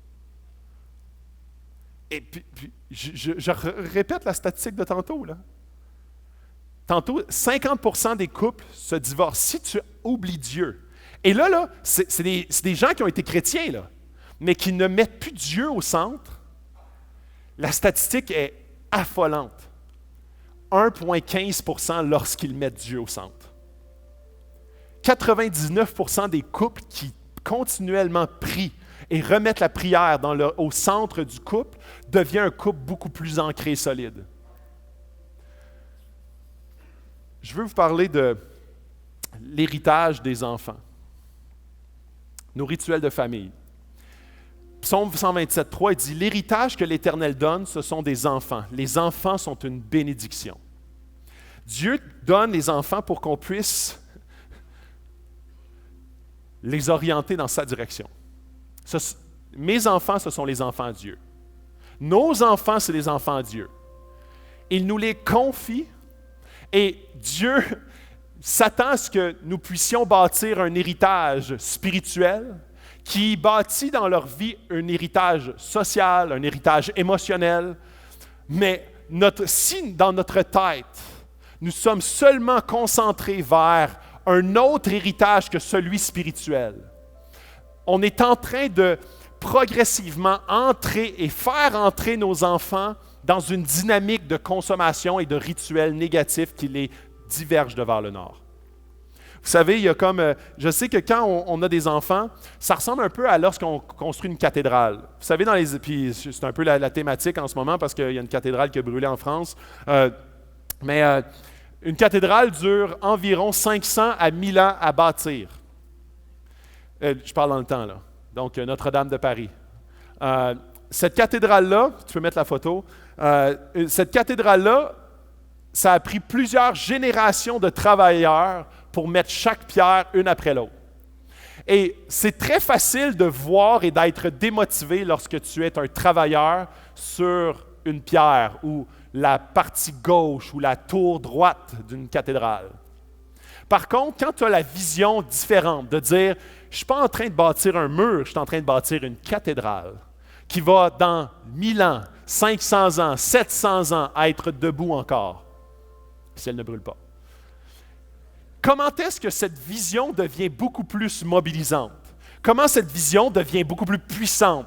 Et puis je répète la statistique de tantôt, là. Tantôt, 50% des couples se divorcent. Si tu oublies Dieu, et là c'est des gens qui ont été chrétiens, là, mais qui ne mettent plus Dieu au centre, la statistique est affolante. 1,15% lorsqu'ils mettent Dieu au centre. 99% des couples qui continuellement prient et remettent la prière au centre du couple devient un couple beaucoup plus ancré et solide. Je veux vous parler de l'héritage des enfants, nos rituels de famille. Psaume 127,3, il dit « L'héritage que l'Éternel donne, ce sont des enfants. Les enfants sont une bénédiction. » Dieu donne les enfants pour qu'on puisse les orienter dans sa direction. Mes enfants, ce sont les enfants de Dieu. Nos enfants, c'est les enfants de Dieu. Il nous les confie et Dieu s'attend à ce que nous puissions bâtir un héritage spirituel qui bâtit dans leur vie un héritage social, un héritage émotionnel. Mais si dans notre tête, nous sommes seulement concentrés vers un autre héritage que celui spirituel, on est en train de progressivement entrer et faire entrer nos enfants dans une dynamique de consommation et de rituels négatifs qui les divergent de vers le nord. Vous savez, il y a je sais que quand on a des enfants, ça ressemble un peu à lorsqu'on construit une cathédrale. Vous savez, puis c'est un peu la thématique en ce moment parce qu'il y a une cathédrale qui a brûlé en France. Une cathédrale dure environ 500 à 1000 ans à bâtir. Je parle dans le temps, là. Donc, Notre-Dame de Paris. Cette cathédrale-là, tu peux mettre la photo, cette cathédrale-là, ça a pris plusieurs générations de travailleurs pour mettre chaque pierre une après l'autre. Et c'est très facile de voir et d'être démotivé lorsque tu es un travailleur sur une pierre ou la partie gauche ou la tour droite d'une cathédrale. Par contre, quand tu as la vision différente de dire « je ne suis pas en train de bâtir un mur, je suis en train de bâtir une cathédrale qui va dans 1000 ans, 500 ans, 700 ans être debout encore, si elle ne brûle pas. » Comment est-ce que cette vision devient beaucoup plus mobilisante? Comment cette vision devient beaucoup plus puissante,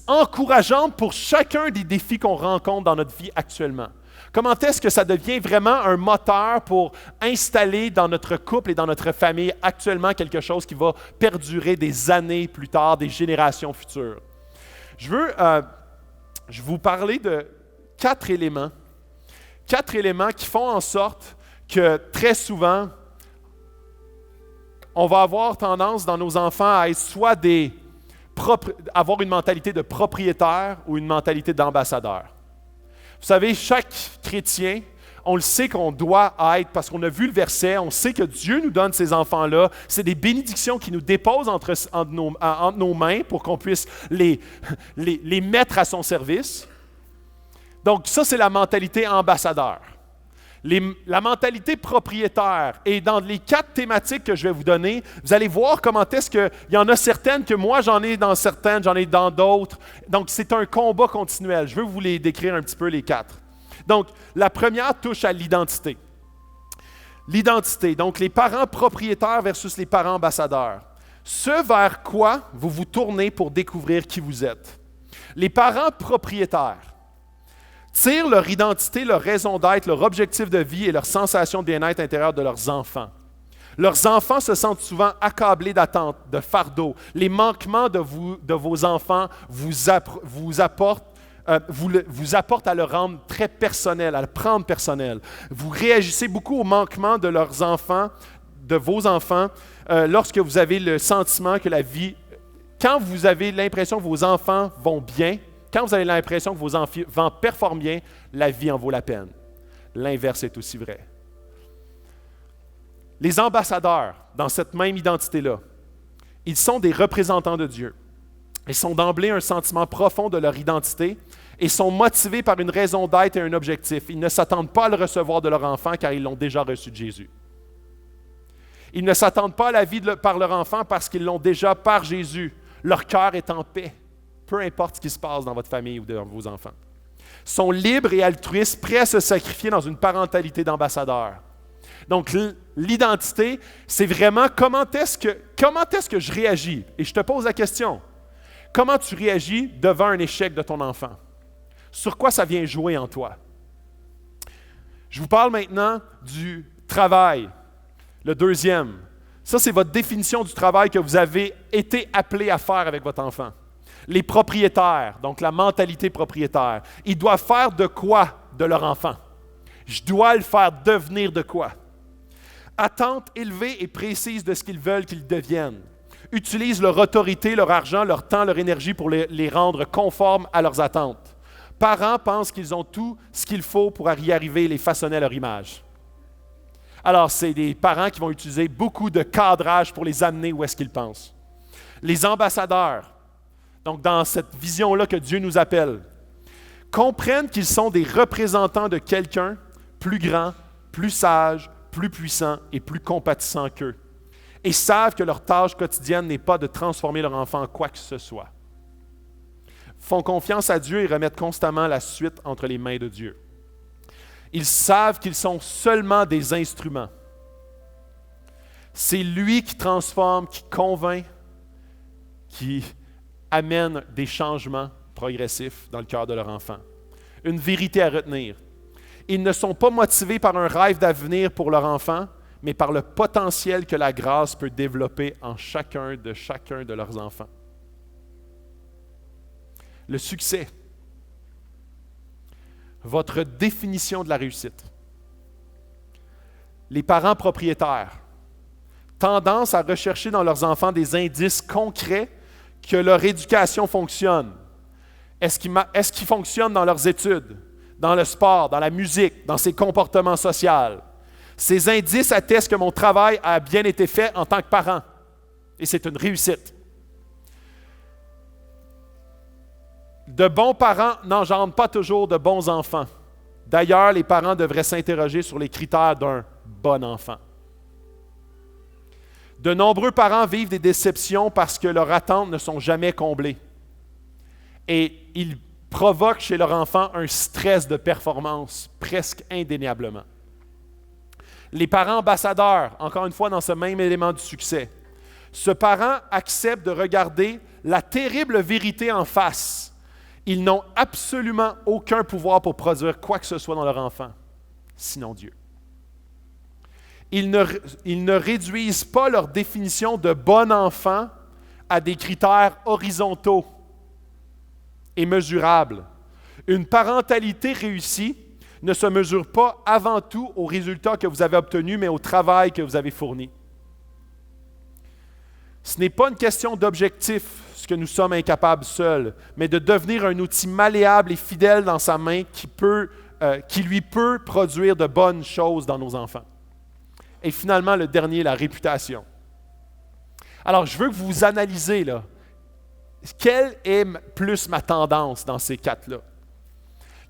encourageante pour chacun des défis qu'on rencontre dans notre vie actuellement? Comment est-ce que ça devient vraiment un moteur pour installer dans notre couple et dans notre famille actuellement quelque chose qui va perdurer des années plus tard, des générations futures? Je veux vous parler de 4 éléments qui font en sorte que très souvent, on va avoir tendance dans nos enfants à être soit avoir une mentalité de propriétaire ou une mentalité d'ambassadeur. Vous savez, chaque chrétien, on le sait qu'on doit être, parce qu'on a vu le verset, on sait que Dieu nous donne ces enfants-là. C'est des bénédictions qui nous déposent entre nos mains pour qu'on puisse les mettre à son service. Donc ça, c'est la mentalité ambassadeur. La mentalité propriétaire. Et dans les 4 thématiques que je vais vous donner, vous allez voir comment est-ce qu'il y en a certaines que moi, j'en ai dans certaines, j'en ai dans d'autres. Donc, c'est un combat continuel. Je veux vous les décrire un petit peu, les 4. Donc, la première touche à l'identité. L'identité, donc les parents propriétaires versus les parents ambassadeurs. Ce vers quoi vous vous tournez pour découvrir qui vous êtes. Les parents propriétaires tirent leur identité, leur raison d'être, leur objectif de vie et leur sensation de bien-être intérieur de leurs enfants. Leurs enfants se sentent souvent accablés d'attentes, de fardeaux. Les manquements de vos enfants vous apportent à le rendre très personnel, à le prendre personnel. Vous réagissez beaucoup aux manquements de vos enfants, lorsque vous avez le sentiment que la vie quand vous avez l'impression que vos enfants vont bien, quand vous avez l'impression que vos enfants performent bien, la vie en vaut la peine. L'inverse est aussi vrai. Les ambassadeurs, dans cette même identité-là, ils sont des représentants de Dieu. Ils ont d'emblée un sentiment profond de leur identité et sont motivés par une raison d'être et un objectif. Ils ne s'attendent pas à le recevoir de leur enfant car ils l'ont déjà reçu de Jésus. Ils ne s'attendent pas à la vie par leur enfant parce qu'ils l'ont déjà par Jésus. Leur cœur est en paix, peu importe ce qui se passe dans votre famille ou dans vos enfants. Ils sont libres et altruistes, prêts à se sacrifier dans une parentalité d'ambassadeur. Donc, l'identité, c'est vraiment comment est-ce que je réagis? Et je te pose la question. Comment tu réagis devant un échec de ton enfant? Sur quoi ça vient jouer en toi? Je vous parle maintenant du travail, le deuxième. Ça, c'est votre définition du travail que vous avez été appelé à faire avec votre enfant. Les propriétaires, donc la mentalité propriétaire, ils doivent faire de quoi de leur enfant? Je dois le faire devenir de quoi? Attente élevée et précise de ce qu'ils veulent qu'ils deviennent. Utilisent leur autorité, leur argent, leur temps, leur énergie pour les rendre conformes à leurs attentes. Parents pensent qu'ils ont tout ce qu'il faut pour y arriver et les façonner à leur image. Alors, c'est des parents qui vont utiliser beaucoup de cadrage pour les amener où est-ce qu'ils pensent. Les ambassadeurs, donc dans cette vision-là que Dieu nous appelle, comprennent qu'ils sont des représentants de quelqu'un plus grand, plus sage, plus puissants et plus compatissants qu'eux, et savent que leur tâche quotidienne n'est pas de transformer leur enfant en quoi que ce soit. Font confiance à Dieu et remettent constamment la suite entre les mains de Dieu. Ils savent qu'ils sont seulement des instruments. C'est lui qui transforme, qui convainc, qui amène des changements progressifs dans le cœur de leur enfant. Une vérité à retenir. Ils ne sont pas motivés par un rêve d'avenir pour leur enfant, mais par le potentiel que la grâce peut développer en chacun de leurs enfants. Le succès. Votre définition de la réussite. Les parents propriétaires. Tendance à rechercher dans leurs enfants des indices concrets que leur éducation fonctionne. Est-ce qu'ils fonctionnent dans leurs études, dans le sport, dans la musique, dans ses comportements sociaux? Ces indices attestent que mon travail a bien été fait en tant que parent. Et c'est une réussite. De bons parents n'engendrent pas toujours de bons enfants. D'ailleurs, les parents devraient s'interroger sur les critères d'un bon enfant. De nombreux parents vivent des déceptions parce que leurs attentes ne sont jamais comblées. Et ils provoquent chez leur enfant un stress de performance, presque indéniablement. Les parents ambassadeurs, encore une fois dans ce même élément du succès, ce parent accepte de regarder la terrible vérité en face. Ils n'ont absolument aucun pouvoir pour produire quoi que ce soit dans leur enfant, sinon Dieu. Ils ne réduisent pas leur définition de bon enfant à des critères horizontaux et mesurables. Une parentalité réussie ne se mesure pas avant tout aux résultats que vous avez obtenus, mais au travail que vous avez fourni. Ce n'est pas une question d'objectif, ce que nous sommes incapables seuls, mais de devenir un outil malléable et fidèle dans sa main qui lui peut produire de bonnes choses dans nos enfants. Et finalement, le dernier, la réputation. Alors, je veux que vous analysez, là, quelle est plus ma tendance dans ces quatre-là?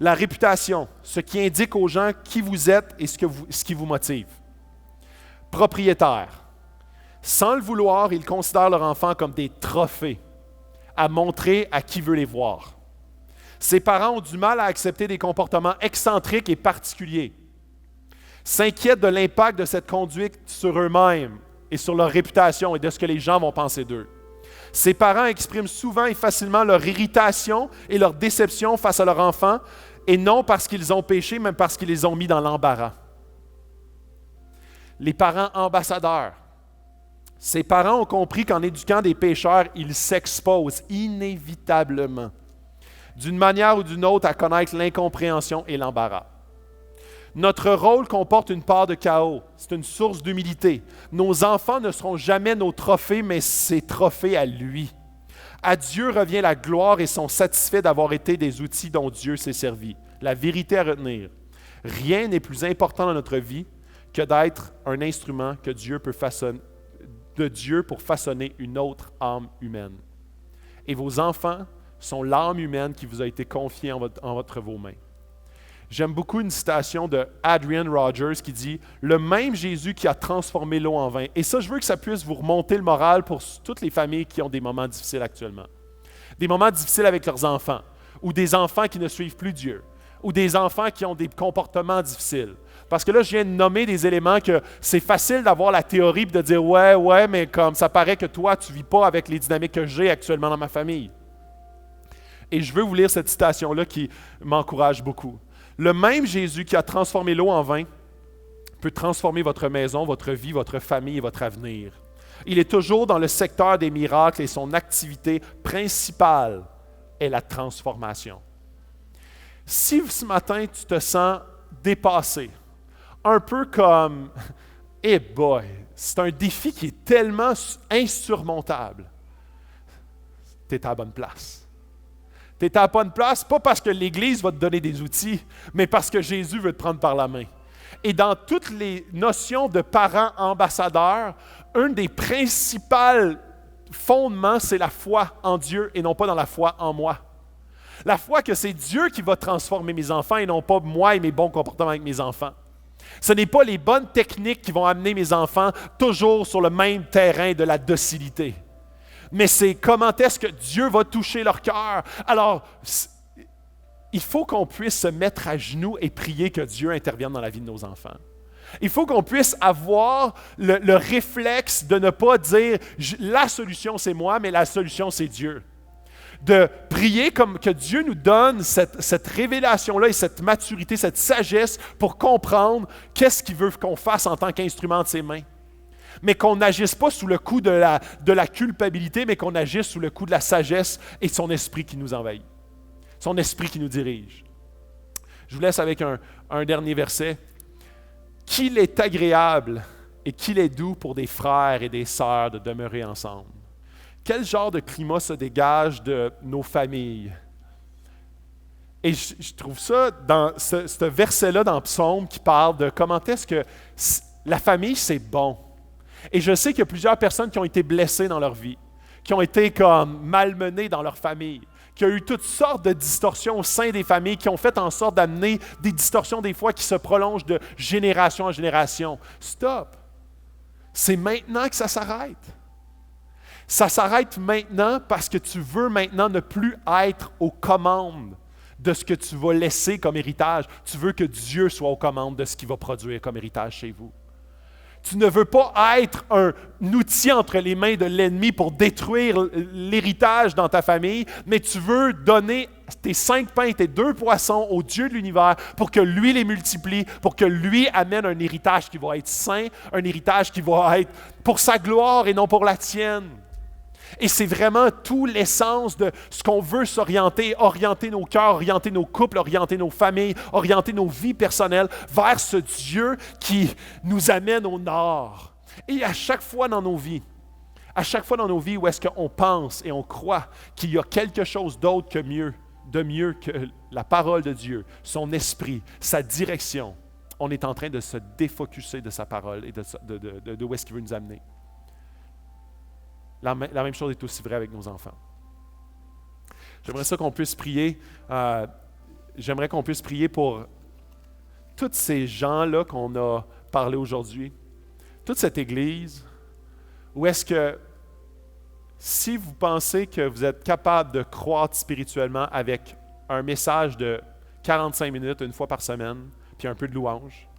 La réputation, ce qui indique aux gens qui vous êtes et ce qui vous motive. Propriétaire. Sans le vouloir, ils considèrent leurs enfants comme des trophées à montrer à qui veut les voir. Ces parents ont du mal à accepter des comportements excentriques et particuliers. S'inquiètent de l'impact de cette conduite sur eux-mêmes et sur leur réputation et de ce que les gens vont penser d'eux. Ces parents expriment souvent et facilement leur irritation et leur déception face à leurs enfants, et non parce qu'ils ont péché, mais parce qu'ils les ont mis dans l'embarras. Les parents ambassadeurs. Ces parents ont compris qu'en éduquant des pécheurs, ils s'exposent inévitablement, d'une manière ou d'une autre, à connaître l'incompréhension et l'embarras. Notre rôle comporte une part de chaos. C'est une source d'humilité. Nos enfants ne seront jamais nos trophées, mais ses trophées à lui. À Dieu revient la gloire et sont satisfaits d'avoir été des outils dont Dieu s'est servi. La vérité à retenir. Rien n'est plus important dans notre vie que d'être un instrument que Dieu peut façonner, de Dieu pour façonner une autre âme humaine. Et vos enfants sont l'âme humaine qui vous a été confiée entre vos mains. J'aime beaucoup une citation de Adrian Rogers qui dit « Le même Jésus qui a transformé l'eau en vin. » Et ça, je veux que ça puisse vous remonter le moral pour toutes les familles qui ont des moments difficiles actuellement. Des moments difficiles avec leurs enfants, ou des enfants qui ne suivent plus Dieu, ou des enfants qui ont des comportements difficiles. Parce que là, je viens de nommer des éléments que c'est facile d'avoir la théorie et de dire « Ouais, mais comme ça paraît que toi, tu ne vis pas avec les dynamiques que j'ai actuellement dans ma famille. » Et je veux vous lire cette citation-là qui m'encourage beaucoup. Le même Jésus qui a transformé l'eau en vin peut transformer votre maison, votre vie, votre famille et votre avenir. Il est toujours dans le secteur des miracles et son activité principale est la transformation. Si ce matin tu te sens dépassé, un peu comme « Eh boy, c'est un défi qui est tellement insurmontable », tu es à la bonne place. Tu es à la bonne place, pas parce que l'Église va te donner des outils, mais parce que Jésus veut te prendre par la main. Et dans toutes les notions de parents ambassadeurs, un des principaux fondements, c'est la foi en Dieu et non pas dans la foi en moi. La foi que c'est Dieu qui va transformer mes enfants et non pas moi et mes bons comportements avec mes enfants. Ce n'est pas les bonnes techniques qui vont amener mes enfants toujours sur le même terrain de la docilité. Mais c'est comment est-ce que Dieu va toucher leur cœur. Alors, il faut qu'on puisse se mettre à genoux et prier que Dieu intervienne dans la vie de nos enfants. Il faut qu'on puisse avoir le réflexe de ne pas dire « la solution c'est moi, mais la solution c'est Dieu ». De prier comme que Dieu nous donne cette révélation-là et cette maturité, cette sagesse pour comprendre qu'est-ce qu'il veut qu'on fasse en tant qu'instrument de ses mains. Mais qu'on n'agisse pas sous le coup de la culpabilité, mais qu'on agisse sous le coup de la sagesse et de son esprit qui nous envahit, son esprit qui nous dirige. Je vous laisse avec un dernier verset. « Qu'il est agréable et qu'il est doux pour des frères et des sœurs de demeurer ensemble. » Quel genre de climat se dégage de nos familles? Et je trouve ça dans ce verset-là dans Psaume qui parle de comment est-ce que la famille, c'est bon. Et je sais qu'il y a plusieurs personnes qui ont été blessées dans leur vie, qui ont été comme malmenées dans leur famille, qui ont eu toutes sortes de distorsions au sein des familles, qui ont fait en sorte d'amener des distorsions des fois qui se prolongent de génération en génération. Stop! C'est maintenant que ça s'arrête. Ça s'arrête maintenant parce que tu veux maintenant ne plus être aux commandes de ce que tu vas laisser comme héritage. Tu veux que Dieu soit aux commandes de ce qu'il va produire comme héritage chez vous. Tu ne veux pas être un outil entre les mains de l'ennemi pour détruire l'héritage dans ta famille, mais tu veux donner tes 5 pains et tes 2 poissons au Dieu de l'univers pour que lui les multiplie, pour que lui amène un héritage qui va être saint, un héritage qui va être pour sa gloire et non pour la tienne. Et c'est vraiment tout l'essence de ce qu'on veut s'orienter, orienter nos cœurs, orienter nos couples, orienter nos familles, orienter nos vies personnelles vers ce Dieu qui nous amène au nord. Et à chaque fois dans nos vies où est-ce qu'on pense et on croit qu'il y a quelque chose d'autre que mieux que la parole de Dieu, son esprit, sa direction, on est en train de se défocusser de sa parole et de où est-ce qu'il veut nous amener. La même chose est aussi vraie avec nos enfants. J'aimerais qu'on puisse prier. J'aimerais qu'on puisse prier pour tous ces gens-là qu'on a parlé aujourd'hui, toute cette Église, où est-ce que si vous pensez que vous êtes capable de croître spirituellement avec un message de 45 minutes, une fois par semaine, puis un peu de louange,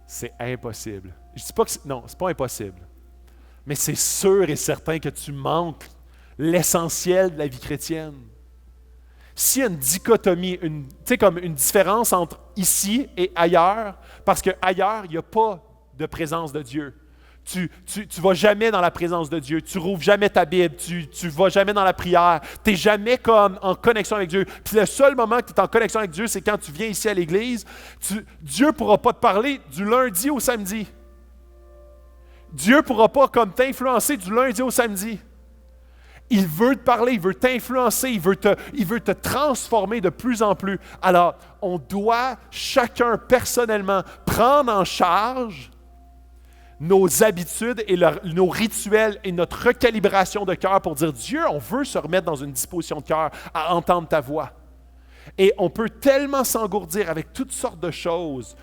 c'est impossible. Je dis pas que non, c'est pas impossible. Mais c'est sûr et certain que tu manques l'essentiel de la vie chrétienne. S'il y a une dichotomie, comme une différence entre ici et ailleurs, parce qu'ailleurs, il n'y a pas de présence de Dieu. Tu ne vas jamais dans la présence de Dieu, tu rouvres jamais ta Bible, tu ne vas jamais dans la prière, tu n'es jamais comme en connexion avec Dieu. Puis le seul moment que tu es en connexion avec Dieu, c'est quand tu viens ici à l'Église. Dieu ne pourra pas te parler du lundi au samedi. Dieu ne pourra pas comme t'influencer du lundi au samedi. Il veut te parler, il veut t'influencer, il veut te transformer de plus en plus. Alors, on doit chacun personnellement prendre en charge nos habitudes et nos rituels et notre recalibration de cœur pour dire, Dieu, on veut se remettre dans une disposition de cœur à entendre ta voix. Et on peut tellement s'engourdir avec toutes sortes de choses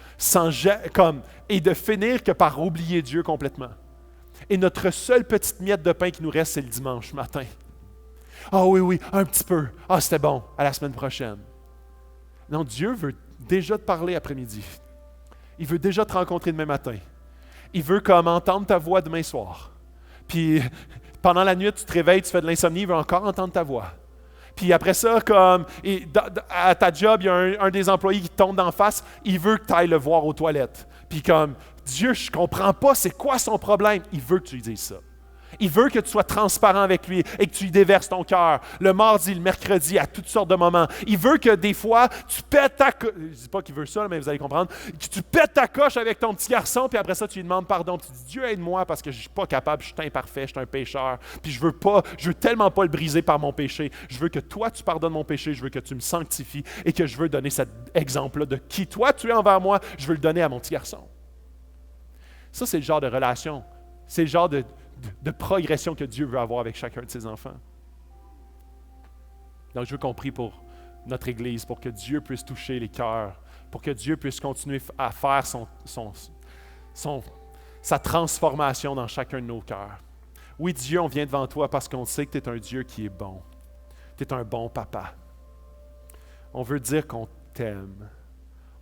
et de finir que par oublier Dieu complètement. Et notre seule petite miette de pain qui nous reste, c'est le dimanche matin. Ah oui, un petit peu. Ah, c'était bon, à la semaine prochaine. Non, Dieu veut déjà te parler après-midi. Il veut déjà te rencontrer demain matin. Il veut comme entendre ta voix demain soir. Puis pendant la nuit, tu te réveilles, tu fais de l'insomnie, il veut encore entendre ta voix. Puis après ça, à ta job, il y a un des employés qui te tombe d'en face, il veut que tu ailles le voir aux toilettes. Puis comme, Dieu, je ne comprends pas, c'est quoi son problème? Il veut que tu lui dises ça. Il veut que tu sois transparent avec lui et que tu lui déverses ton cœur le mardi, le mercredi, à toutes sortes de moments. Il veut que des fois, tu pètes ta coche. Je ne dis pas qu'il veut ça, mais vous allez comprendre. Que tu pètes ta coche avec ton petit garçon, puis après ça, tu lui demandes pardon. Puis tu dis, Dieu, aide-moi parce que je ne suis pas capable, je suis imparfait, je suis un pécheur. Puis je veux tellement pas le briser par mon péché. Je veux que toi, tu pardonnes mon péché. Je veux que tu me sanctifies et que je veux donner cet exemple-là de qui toi, tu es envers moi. Je veux le donner à mon petit garçon. Ça, c'est le genre de relation. C'est le genre de progression que Dieu veut avoir avec chacun de ses enfants. Donc, je veux qu'on prie pour notre Église, pour que Dieu puisse toucher les cœurs, pour que Dieu puisse continuer à faire sa transformation dans chacun de nos cœurs. Oui, Dieu, on vient devant toi parce qu'on sait que tu es un Dieu qui est bon. Tu es un bon papa. On veut dire qu'on t'aime.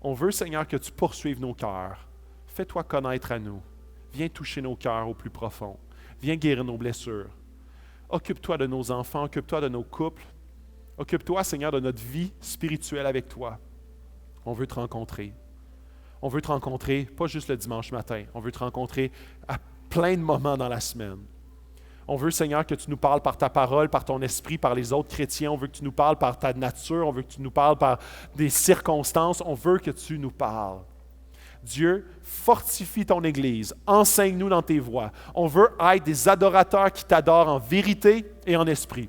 On veut, Seigneur, que tu poursuives nos cœurs. Fais-toi connaître à nous. Viens toucher nos cœurs au plus profond. Viens guérir nos blessures. Occupe-toi de nos enfants, occupe-toi de nos couples. Occupe-toi, Seigneur, de notre vie spirituelle avec toi. On veut te rencontrer. On veut te rencontrer, pas juste le dimanche matin. On veut te rencontrer à plein de moments dans la semaine. On veut, Seigneur, que tu nous parles par ta parole, par ton esprit, par les autres chrétiens. On veut que tu nous parles par ta nature. On veut que tu nous parles par des circonstances. On veut que tu nous parles. Dieu, fortifie ton Église, enseigne-nous dans tes voies. On veut être des adorateurs qui t'adorent en vérité et en esprit.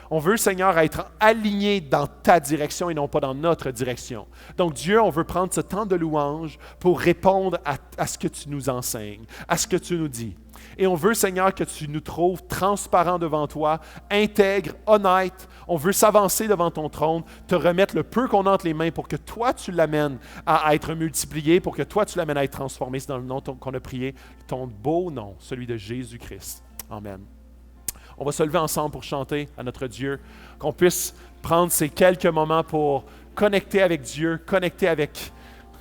On veut, Seigneur, être alignés dans ta direction et non pas dans notre direction. Donc, Dieu, on veut prendre ce temps de louange pour répondre à ce que tu nous enseignes, à ce que tu nous dis. Et on veut, Seigneur, que tu nous trouves transparents devant toi, intègres, honnêtes. On veut s'avancer devant ton trône, te remettre le peu qu'on a entre les mains pour que toi, tu l'amènes à être multiplié, pour que toi, tu l'amènes à être transformé. C'est dans le nom qu'on a prié, ton beau nom, celui de Jésus-Christ. Amen. On va se lever ensemble pour chanter à notre Dieu, qu'on puisse prendre ces quelques moments pour connecter avec Dieu, connecter avec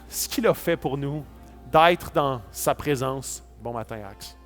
ce qu'il a fait pour nous, d'être dans sa présence. Bon matin, Axe.